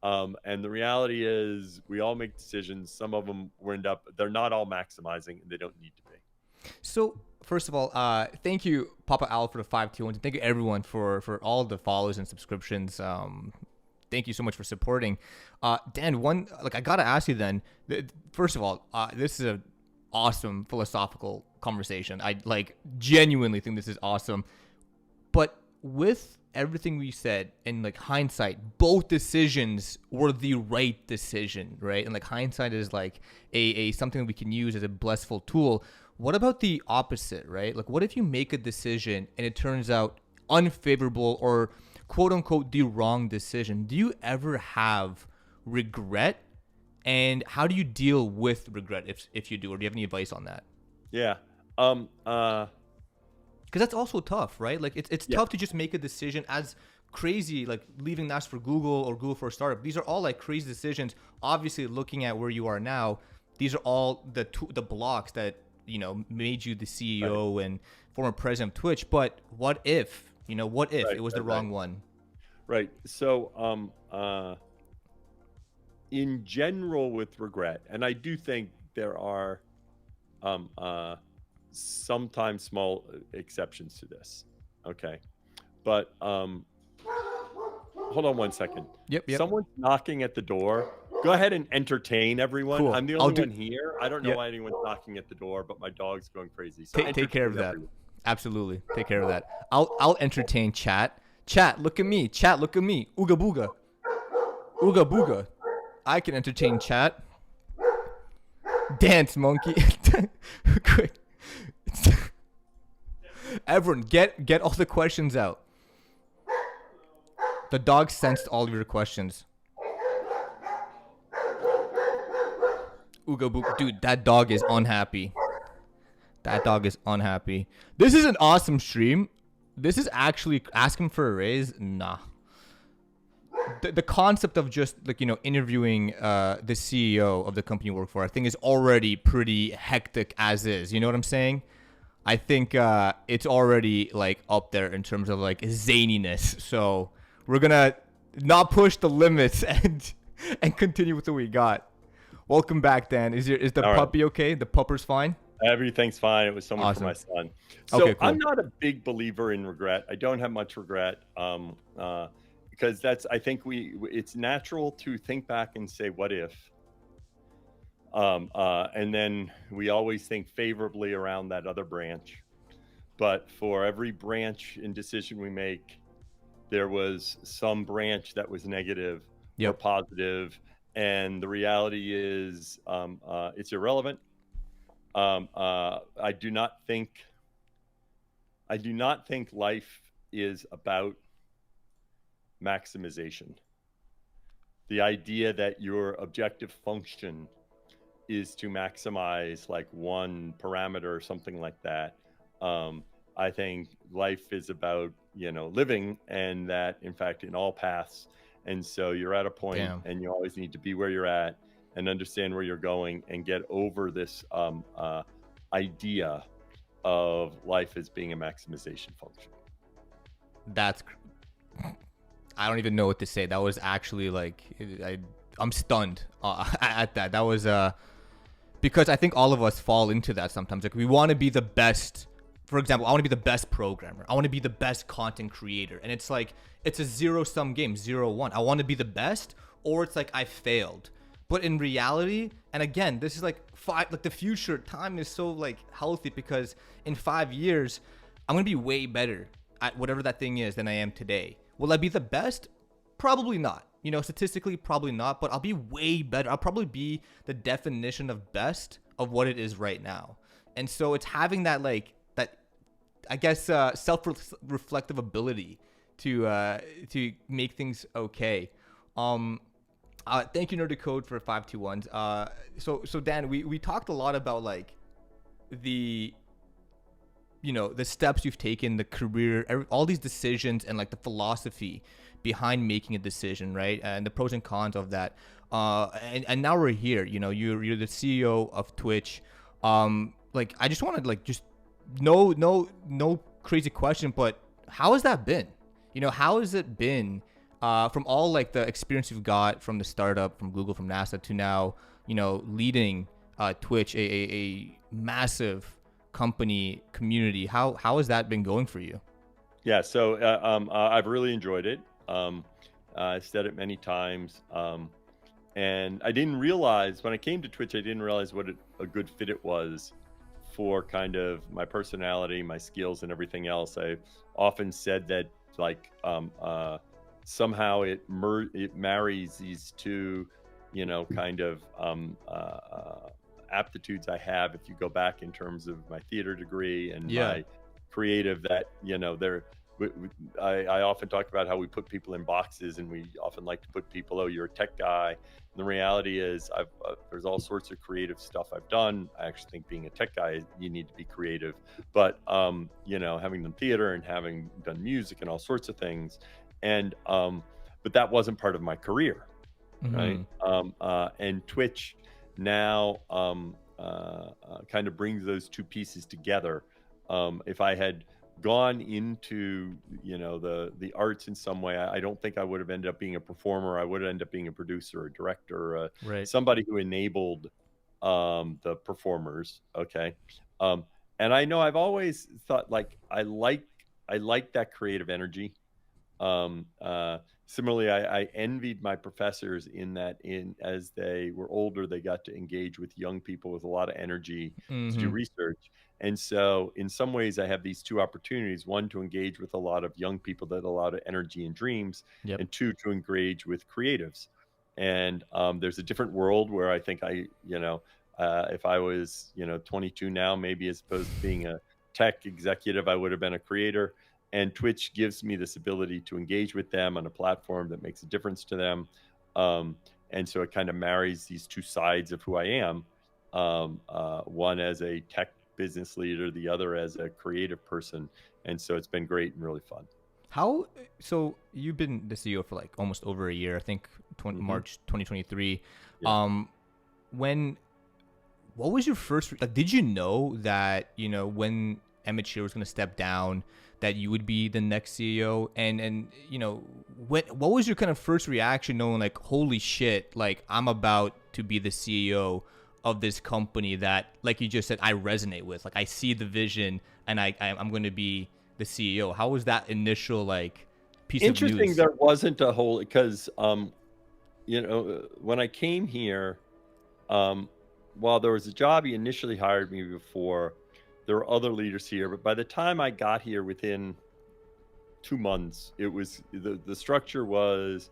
And the reality is we all make decisions. Some of them they're not all maximizing, and they don't need to be. So first of all, thank you, Papa Al, for the 521. Thank you everyone for all the follows and subscriptions. Thank you so much for supporting. Dan, I gotta ask you then. First of all, this is an awesome philosophical conversation. I genuinely think this is awesome. But with everything we said, in hindsight, both decisions were the right decision, right? And hindsight is a something we can use as a blissful tool. What about the opposite, right? What if you make a decision and it turns out unfavorable or quote unquote the wrong decision? Do you ever have regret? And how do you deal with regret if you do? Or do you have any advice on that? Yeah. Because that's also tough, right? It's tough to just make a decision as crazy, leaving Nash for Google or Google for a startup. These are all crazy decisions. Obviously, looking at where you are now, these are all the blocks that made you the CEO and former president of Twitch. But what if it was the wrong one? Right. So in general, with regret, and I do think there are sometimes small exceptions to this. Okay. But hold on one second. Yep. Someone's knocking at the door. Go ahead and entertain everyone. Cool. I'm the only one here. I don't know why anyone's knocking at the door, but my dog's going crazy. So take care of that. Everyone. Absolutely. Take care of that. I'll entertain chat. Chat, look at me. Chat, look at me. Ooga booga. Ooga booga. I can entertain chat. Dance, monkey. Quick. Everyone, get all the questions out. The dog sensed all of your questions. Ooga booga. Dude, that dog is unhappy. This is an awesome stream. This is actually asking for a raise. Nah. the concept of just like, you know, interviewing the CEO of the company you work for, I think is already pretty hectic as is. You know what I'm saying? I think it's already like up there in terms of like zaniness. So we're gonna not push the limits and continue with what we got. Welcome back, Dan. Is the puppy okay? The pupper's fine? Everything's fine. It was so much for my son. So okay, cool. I'm not a big believer in regret. I don't have much regret because I think it's natural to think back and say, what if? And then we always think favorably around that other branch. But for every branch and decision we make, there was some branch that was negative or positive. And the reality is it's irrelevant. I do not think life is about maximization. The idea that your objective function is to maximize like one parameter or something like that. I think life is about, you know, living, and that in fact in all paths. And so you're at a point and you always need to be where you're at and understand where you're going and get over this idea of life as being a maximization function. I don't even know what to say. That was actually like, I'm stunned at that. That was because I think all of us fall into that sometimes. Like we want to be the best. For example, I want to be the best programmer. I want to be the best content creator. And it's like, it's a zero-sum game, 0-1. I want to be the best, or it's like I failed. But in reality, and again, this is like the future time is so like healthy, because in 5 years, I'm going to be way better at whatever that thing is than I am today. Will I be the best? Probably not. You know, statistically, probably not, but I'll be way better. I'll probably be the definition of best of what it is right now. And so it's having that like, I guess self-reflective ability to make things okay. Thank you, Nerdy Code, for 521s. So Dan, we talked a lot about like the steps you've taken, the career, all these decisions, and like the philosophy behind making a decision, right? And the pros and cons of that. And now we're here. You know, you're the CEO of Twitch. Like I just wanted like just no crazy question, but how has that been? You know, how has it been from all like the experience you've got from the startup, from Google, from NASA, to now, you know, leading Twitch, a massive company community? How has that been going for you? Yeah, so I've really enjoyed it. I've said it many times, and I didn't realize when I came to Twitch, I didn't realize what a good fit it was for kind of my personality, my skills, and everything else. I often said that like somehow it marries these two, you know, kind of aptitudes I have. If you go back in terms of my theater degree and my creative, that, you know, I often talk about how we put people in boxes, and we often like to put people, oh, you're a tech guy. And the reality is there's all sorts of creative stuff I've done. I actually think being a tech guy, you need to be creative, but you know, having done theater and having done music and all sorts of things, and but that wasn't part of my career, right? And Twitch now kind of brings those two pieces together. If I had gone into, you know, the arts in some way, I don't think I would have ended up being a performer. I would have ended up being a producer, a director, somebody who enabled the performers. Okay. And I know I've always thought like I like that creative energy. Similarly, I envied my professors in that as they were older, they got to engage with young people with a lot of energy to do research. And so in some ways I have these two opportunities: one, to engage with a lot of young people that have a lot of energy and dreams, and two, to engage with creatives. And there's a different world where I think if I was, you know, 22 now, maybe as opposed to being a tech executive, I would have been a creator. And Twitch gives me this ability to engage with them on a platform that makes a difference to them. And so it kind of marries these two sides of who I am, one as a tech business leader, the other as a creative person. And so it's been great and really fun. How, so you've been the CEO for like almost over a year, I think March 2023. Yeah. What was your first, like, did you know that, when Emmett Shear was going to step down, that you would be the next CEO? And what was your kind of first reaction knowing like, holy shit, like I'm about to be the CEO of this company that, like you just said, I resonate with, like I see the vision and I'm going to be the CEO. How was that initial like piece of Interesting, news? there wasn't a whole, because when I came here, while there was a job he initially hired me before, there were other leaders here, but by the time I got here, within 2 months, it was the structure was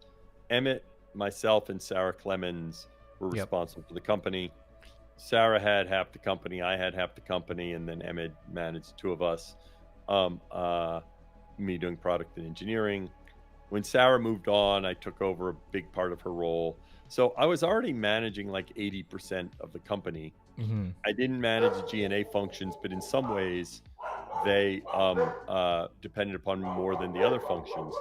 Emmett, myself, and Sarah Clemens were responsible for the company. Sarah had half the company, I had half the company, and then Emmett managed 2 of us. Me doing product and engineering. When Sarah moved on, I took over a big part of her role. So I was already managing like 80% of the company. I didn't manage the G&A functions, but in some ways they depended upon more than the other functions.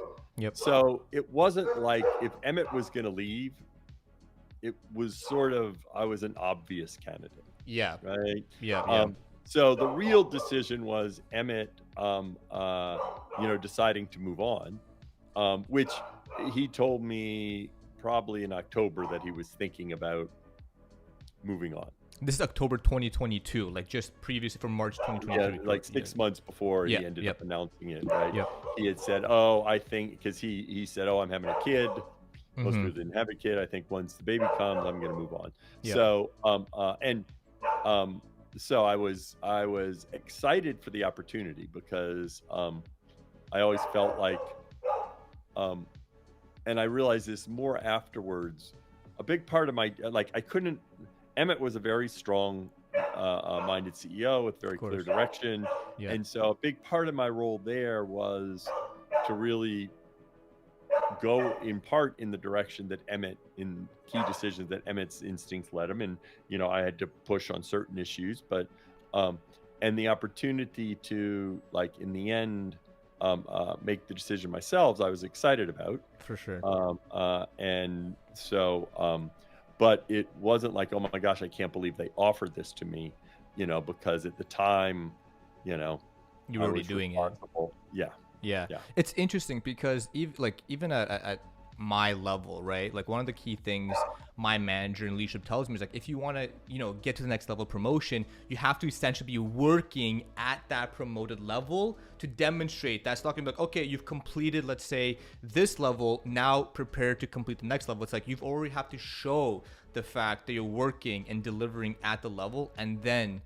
So it wasn't like if Emmett was going to leave, it was sort of, I was an obvious candidate. Right? So the real decision was Emmett, deciding to move on, which he told me probably in October that he was thinking about moving on. This is October 2022, like just previously from March 2023. Yeah, like 6 months before he ended up announcing it, right? He had said, "Oh, I think," because he said, "Oh, I'm having a kid." Most people didn't have a kid. I think once the baby comes, I'm going to move on. So, so I was excited for the opportunity because I always felt like, and I realized this more afterwards, a big part of my, like, Emmett was a very strong minded CEO with very clear direction. And so a big part of my role there was to really go in part in the direction that Emmett, in key decisions that Emmett's instincts led him. And, I had to push on certain issues, but, and the opportunity to, like, in the end, make the decision myself, I was excited about. For sure. And so, but it wasn't like, oh my gosh, I can't believe they offered this to me, because at the time, you were already doing it. Yeah. It's interesting because even at my level, right? Like one of the key things my manager and leadership tells me is like, if you want to, get to the next level of promotion, you have to essentially be working at that promoted level to demonstrate that's not gonna be like, okay, you've completed, let's say, this level, now prepare to complete the next level. It's like you've already have to show the fact that you're working and delivering at the level, and then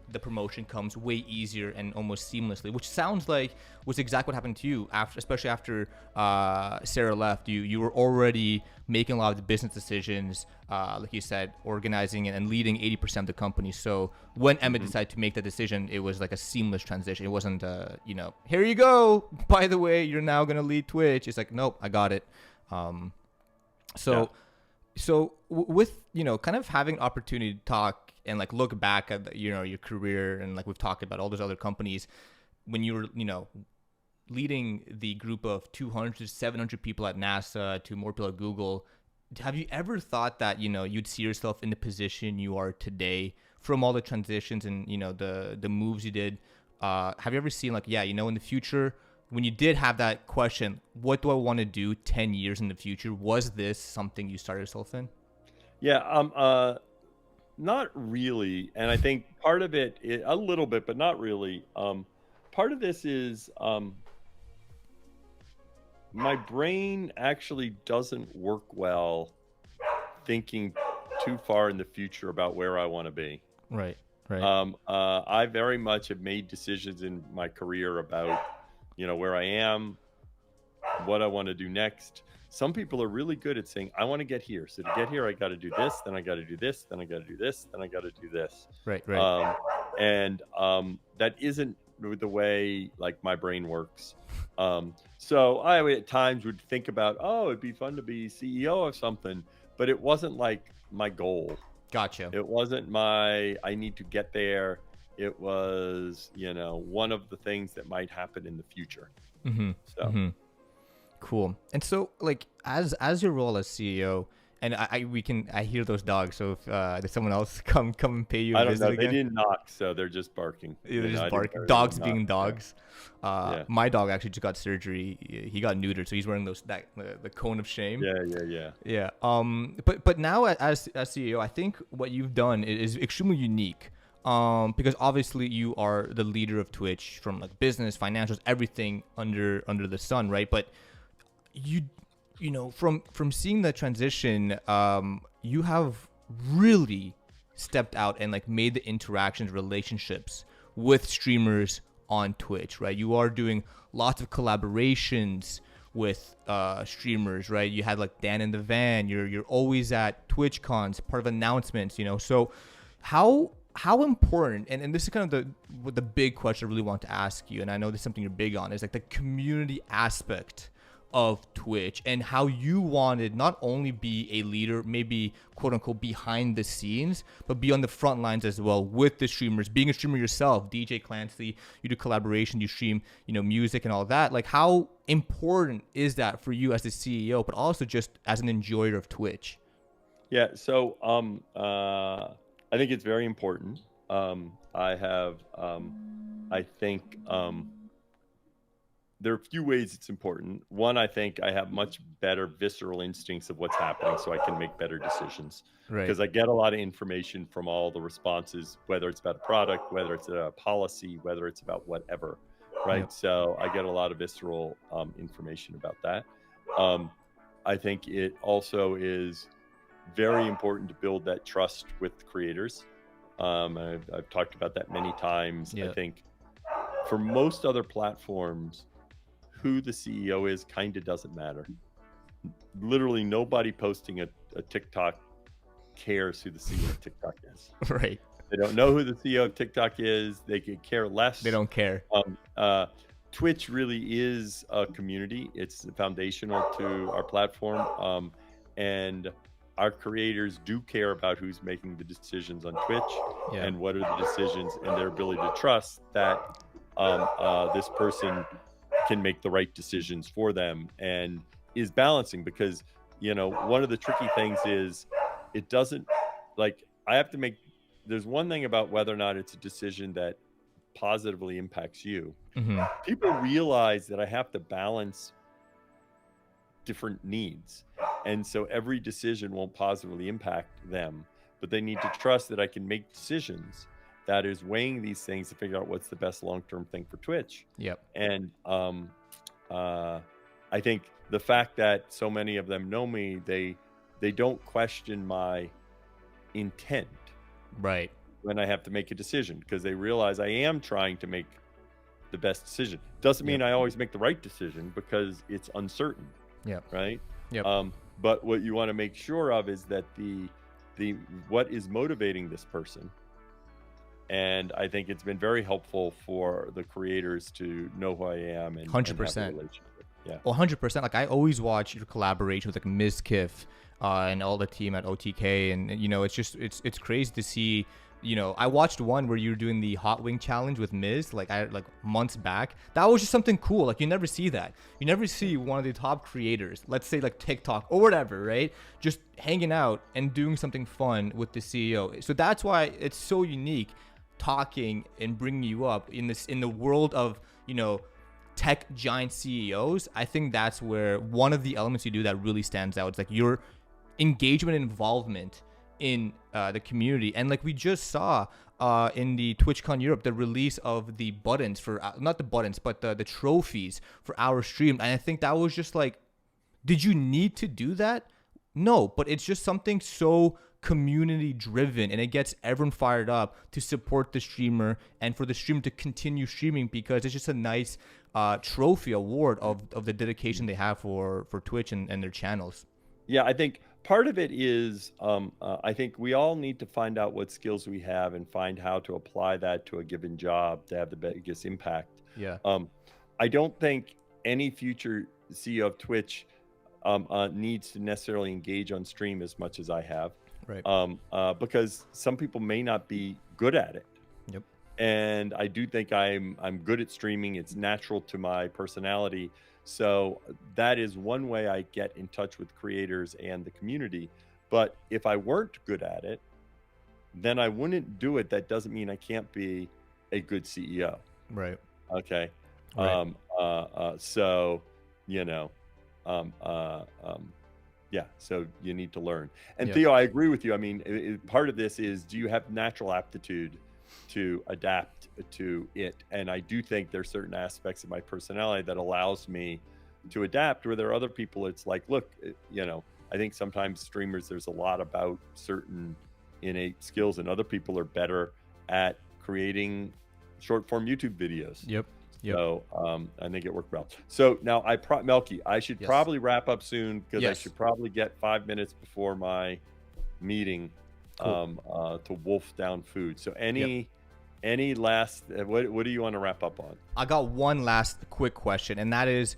the promotion comes way easier and almost seamlessly, which sounds like was exactly what happened to you especially after Sarah left. You were already making a lot of the business decisions, like you said, organizing and leading 80% of the company. So when Emmett decided to make that decision, it was like a seamless transition. It wasn't, here you go, by the way, you're now going to lead Twitch. It's like, nope, I got it. So with, kind of having opportunity to talk and like look back at, your career, and like we've talked about all those other companies, when you were, leading the group of 200 to 700 people at NASA to more people at Google, have you ever thought that, you'd see yourself in the position you are today from all the transitions and, the moves you did? Have you ever seen like, in the future, when you did have that question, what do I want to do 10 years in the future? Was this something you started yourself in? Yeah, not really. And I think part of it, a little bit, but not really. Part of this is my brain actually doesn't work well thinking too far in the future about where I want to be. Right. I very much have made decisions in my career about, where I am, what I want to do next. Some people are really good at saying, I want to get here. So to get here, I got to do this, then I got to do this, then I got to do this, then I got to do this. Right. And that isn't the way like my brain works. So I at times would think about, oh, it'd be fun to be CEO of something, but it wasn't like my goal. Gotcha. It wasn't I need to get there. It was, one of the things that might happen in the future. So Cool. And so, like, as your role as CEO, and I hear those dogs. So if there's someone else come and pay you a I don't visit know. again. They didn't knock, so they're just barking. They're just barking. Dogs being dogs. Yeah. My dog actually just got surgery. He got neutered, so he's wearing the cone of shame. Yeah. But now as CEO, I think what you've done is extremely unique. Because obviously you are the leader of Twitch from like business, financials, everything under the sun, right? But you know, from seeing the transition, you have really stepped out and like made the interactions, relationships with streamers on Twitch, right? You are doing lots of collaborations with streamers, right? You had like Dan in the Van. You're always at Twitch cons, part of announcements, you know. So how important, and this is kind of the big question I really want to ask you, and I know this is something you're big on, is like the community aspect of Twitch and how you wanted not only be a leader, maybe quote unquote behind the scenes, but be on the front lines as well with the streamers. Being a streamer yourself, DJ Clancy, you do collaboration, you stream, you know, music and all that. Like, how important is that for you as the CEO, but also just as an enjoyer of Twitch? Yeah. So I think it's very important. I think there are a few ways it's important. One, I think I have much better visceral instincts of what's happening, so I can make better decisions. Right. Because I get a lot of information from all the responses, whether it's about a product, whether it's a policy, whether it's about whatever, right? Yep. So I get a lot of visceral information about that. I think it also is very important to build that trust with creators. I've talked about that many times. Yeah. I think for most other platforms, who the CEO is kind of doesn't matter. Literally nobody posting a TikTok cares who the CEO of TikTok is. Right. They don't know who the CEO of TikTok is. They could care less. They don't care. Twitch really is a community. It's foundational to our platform. And our creators do care about who's making the decisions on Twitch and what are the decisions, and their ability to trust that this person can make the right decisions for them and is balancing. Because, you know, one of the tricky things is it doesn't, like, I have to make, there's one thing about whether or not it's a decision that positively impacts you. Mm-hmm. People realize that I have to balance different needs, and so every decision won't positively impact them, but they need to trust that I can make decisions that is weighing these things to figure out what's the best long-term thing for Twitch. Yep. And I think the fact that so many of them know me, they don't question my intent, right, when I have to make a decision, because they realize I am trying to make the best decision. Doesn't mean I always make the right decision, because it's uncertain. Yeah. Right. Yep. But what you want to make sure of is that the what is motivating this person. And I think it's been very helpful for the creators to know who I am and 100%. Yeah. Well, 100%. Like, I always watch your collaboration with like Ms. Kiff and all the team at OTK, and you know, it's just it's crazy to see. You know, I watched one where you were doing the hot wing challenge with Miz, like months back. That was just something cool. Like, you never see that. You never see one of the top creators, let's say like TikTok or whatever, right? Just hanging out and doing something fun with the CEO. So that's why it's so unique, talking and bringing you up in the world of, you know, tech giant CEOs. I think that's where one of the elements you do that really stands out. It's like your engagement and involvement in the community. And like we just saw in the TwitchCon Europe, the release of the buttons for not the buttons, but the trophies for our stream. And I think that was just like, did you need to do that? No, but it's just something so community driven, and it gets everyone fired up to support the streamer and for the streamer to continue streaming, because it's just a nice trophy award of the dedication they have for Twitch and their channels. Yeah, I think part of it is I think we all need to find out what skills we have and find how to apply that to a given job to have the biggest impact. Yeah. I don't think any future CEO of Twitch needs to necessarily engage on stream as much as I have. Right. Because some people may not be good at it. Yep. and I do think I'm good at streaming. It's natural to my personality. So that is one way I get in touch with creators and the community. But if I weren't good at it, then I wouldn't do it. That doesn't mean I can't be a good CEO. Right. Okay. Right. So, yeah, so you need to learn. And Yep. Theo, I agree with you. I mean, part of this is, do you have natural aptitude to adapt to it? And I do think there's certain aspects of my personality that allows me to adapt, where there are other people, it's like, look, I think sometimes streamers, there's a lot about certain innate skills, and other people are better at creating short form YouTube videos. Yep. So I think it worked well. So now Melkey, I should probably wrap up soon, because I should probably get 5 minutes before my meeting to wolf down food. So any last, what do you want to wrap up on? I got one last quick question, and that is,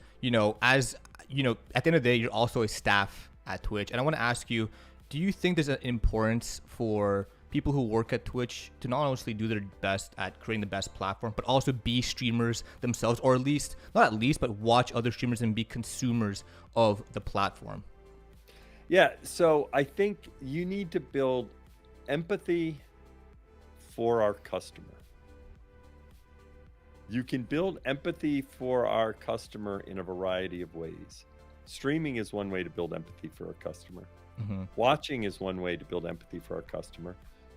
as at the end of the day, you're also a staff at Twitch, and I want to ask you, do you think there's an importance for people who work at Twitch to not only do their best at creating the best platform, but also be streamers themselves, or but watch other streamers and be consumers of the platform? Yeah, so I think you need to build empathy for our customer. You can build empathy for our customer in a variety of ways. Streaming is one way to build empathy for our customer. Mm-hmm. Watching is one way to build empathy for our customer.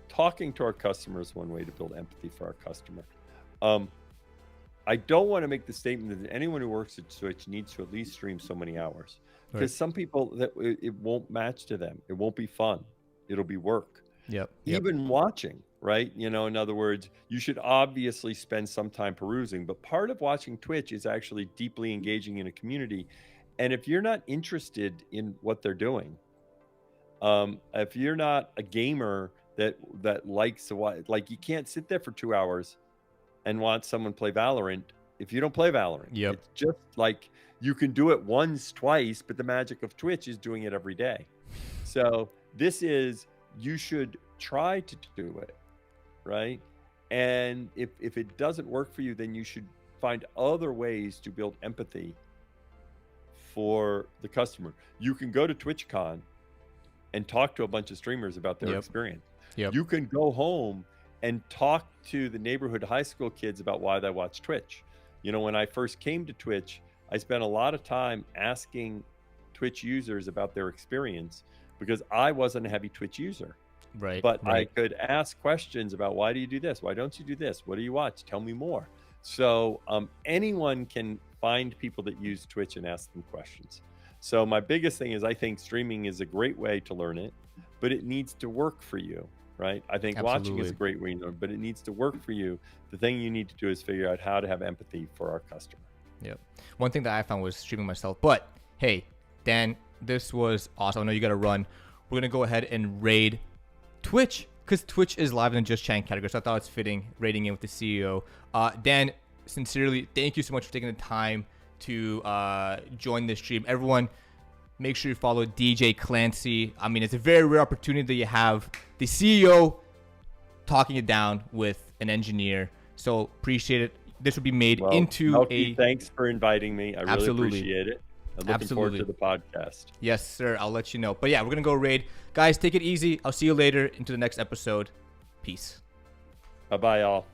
Talking to our customer is one way to build empathy for our customer. I don't want to make the statement that anyone who works at Twitch needs to at least stream so many hours, because some people, that it won't match to them. It won't be fun. It'll be work. Yep. Even watching, right? In other words, you should obviously spend some time perusing, but part of watching Twitch is actually deeply engaging in a community. And if you're not interested in what they're doing, if you're not a gamer that likes to watch, like, you can't sit there for 2 hours and watch someone play Valorant if you don't play Valorant. Yep. It's just like, you can do it once, twice, but the magic of Twitch is doing it every day. So you should try to do it, right? And if it doesn't work for you, then you should find other ways to build empathy for the customer. You can go to TwitchCon and talk to a bunch of streamers about their experience. Yep. You can go home and talk to the neighborhood high school kids about why they watch Twitch. When I first came to Twitch, I spent a lot of time asking Twitch users about their experience, because I wasn't a heavy Twitch user. Right. But I could ask questions about, why do you do this? Why don't you do this? What do you watch? Tell me more. So anyone can find people that use Twitch and ask them questions. So my biggest thing is, I think streaming is a great way to learn it, but it needs to work for you, right? I think watching is a great way to learn, but it needs to work for you. The thing you need to do is figure out how to have empathy for our customer. Yep. One thing that I found was streaming myself. But hey, Dan, this was awesome. I know you got to run. We're going to go ahead and raid Twitch, because Twitch is live in the Just Chatting category. So I thought it's fitting raiding in with the CEO. Dan, sincerely, thank you so much for taking the time to join this stream. Everyone, make sure you follow DJ Clancy. I mean, it's a very rare opportunity that you have the CEO talking it down with an engineer. So appreciate it. This will be made into Melkey, thanks for inviting me. I really appreciate it. I'm looking forward to the podcast. Yes, sir. I'll let you know. But yeah, we're going to go raid. Guys, take it easy. I'll see you later into the next episode. Peace. Bye-bye, y'all.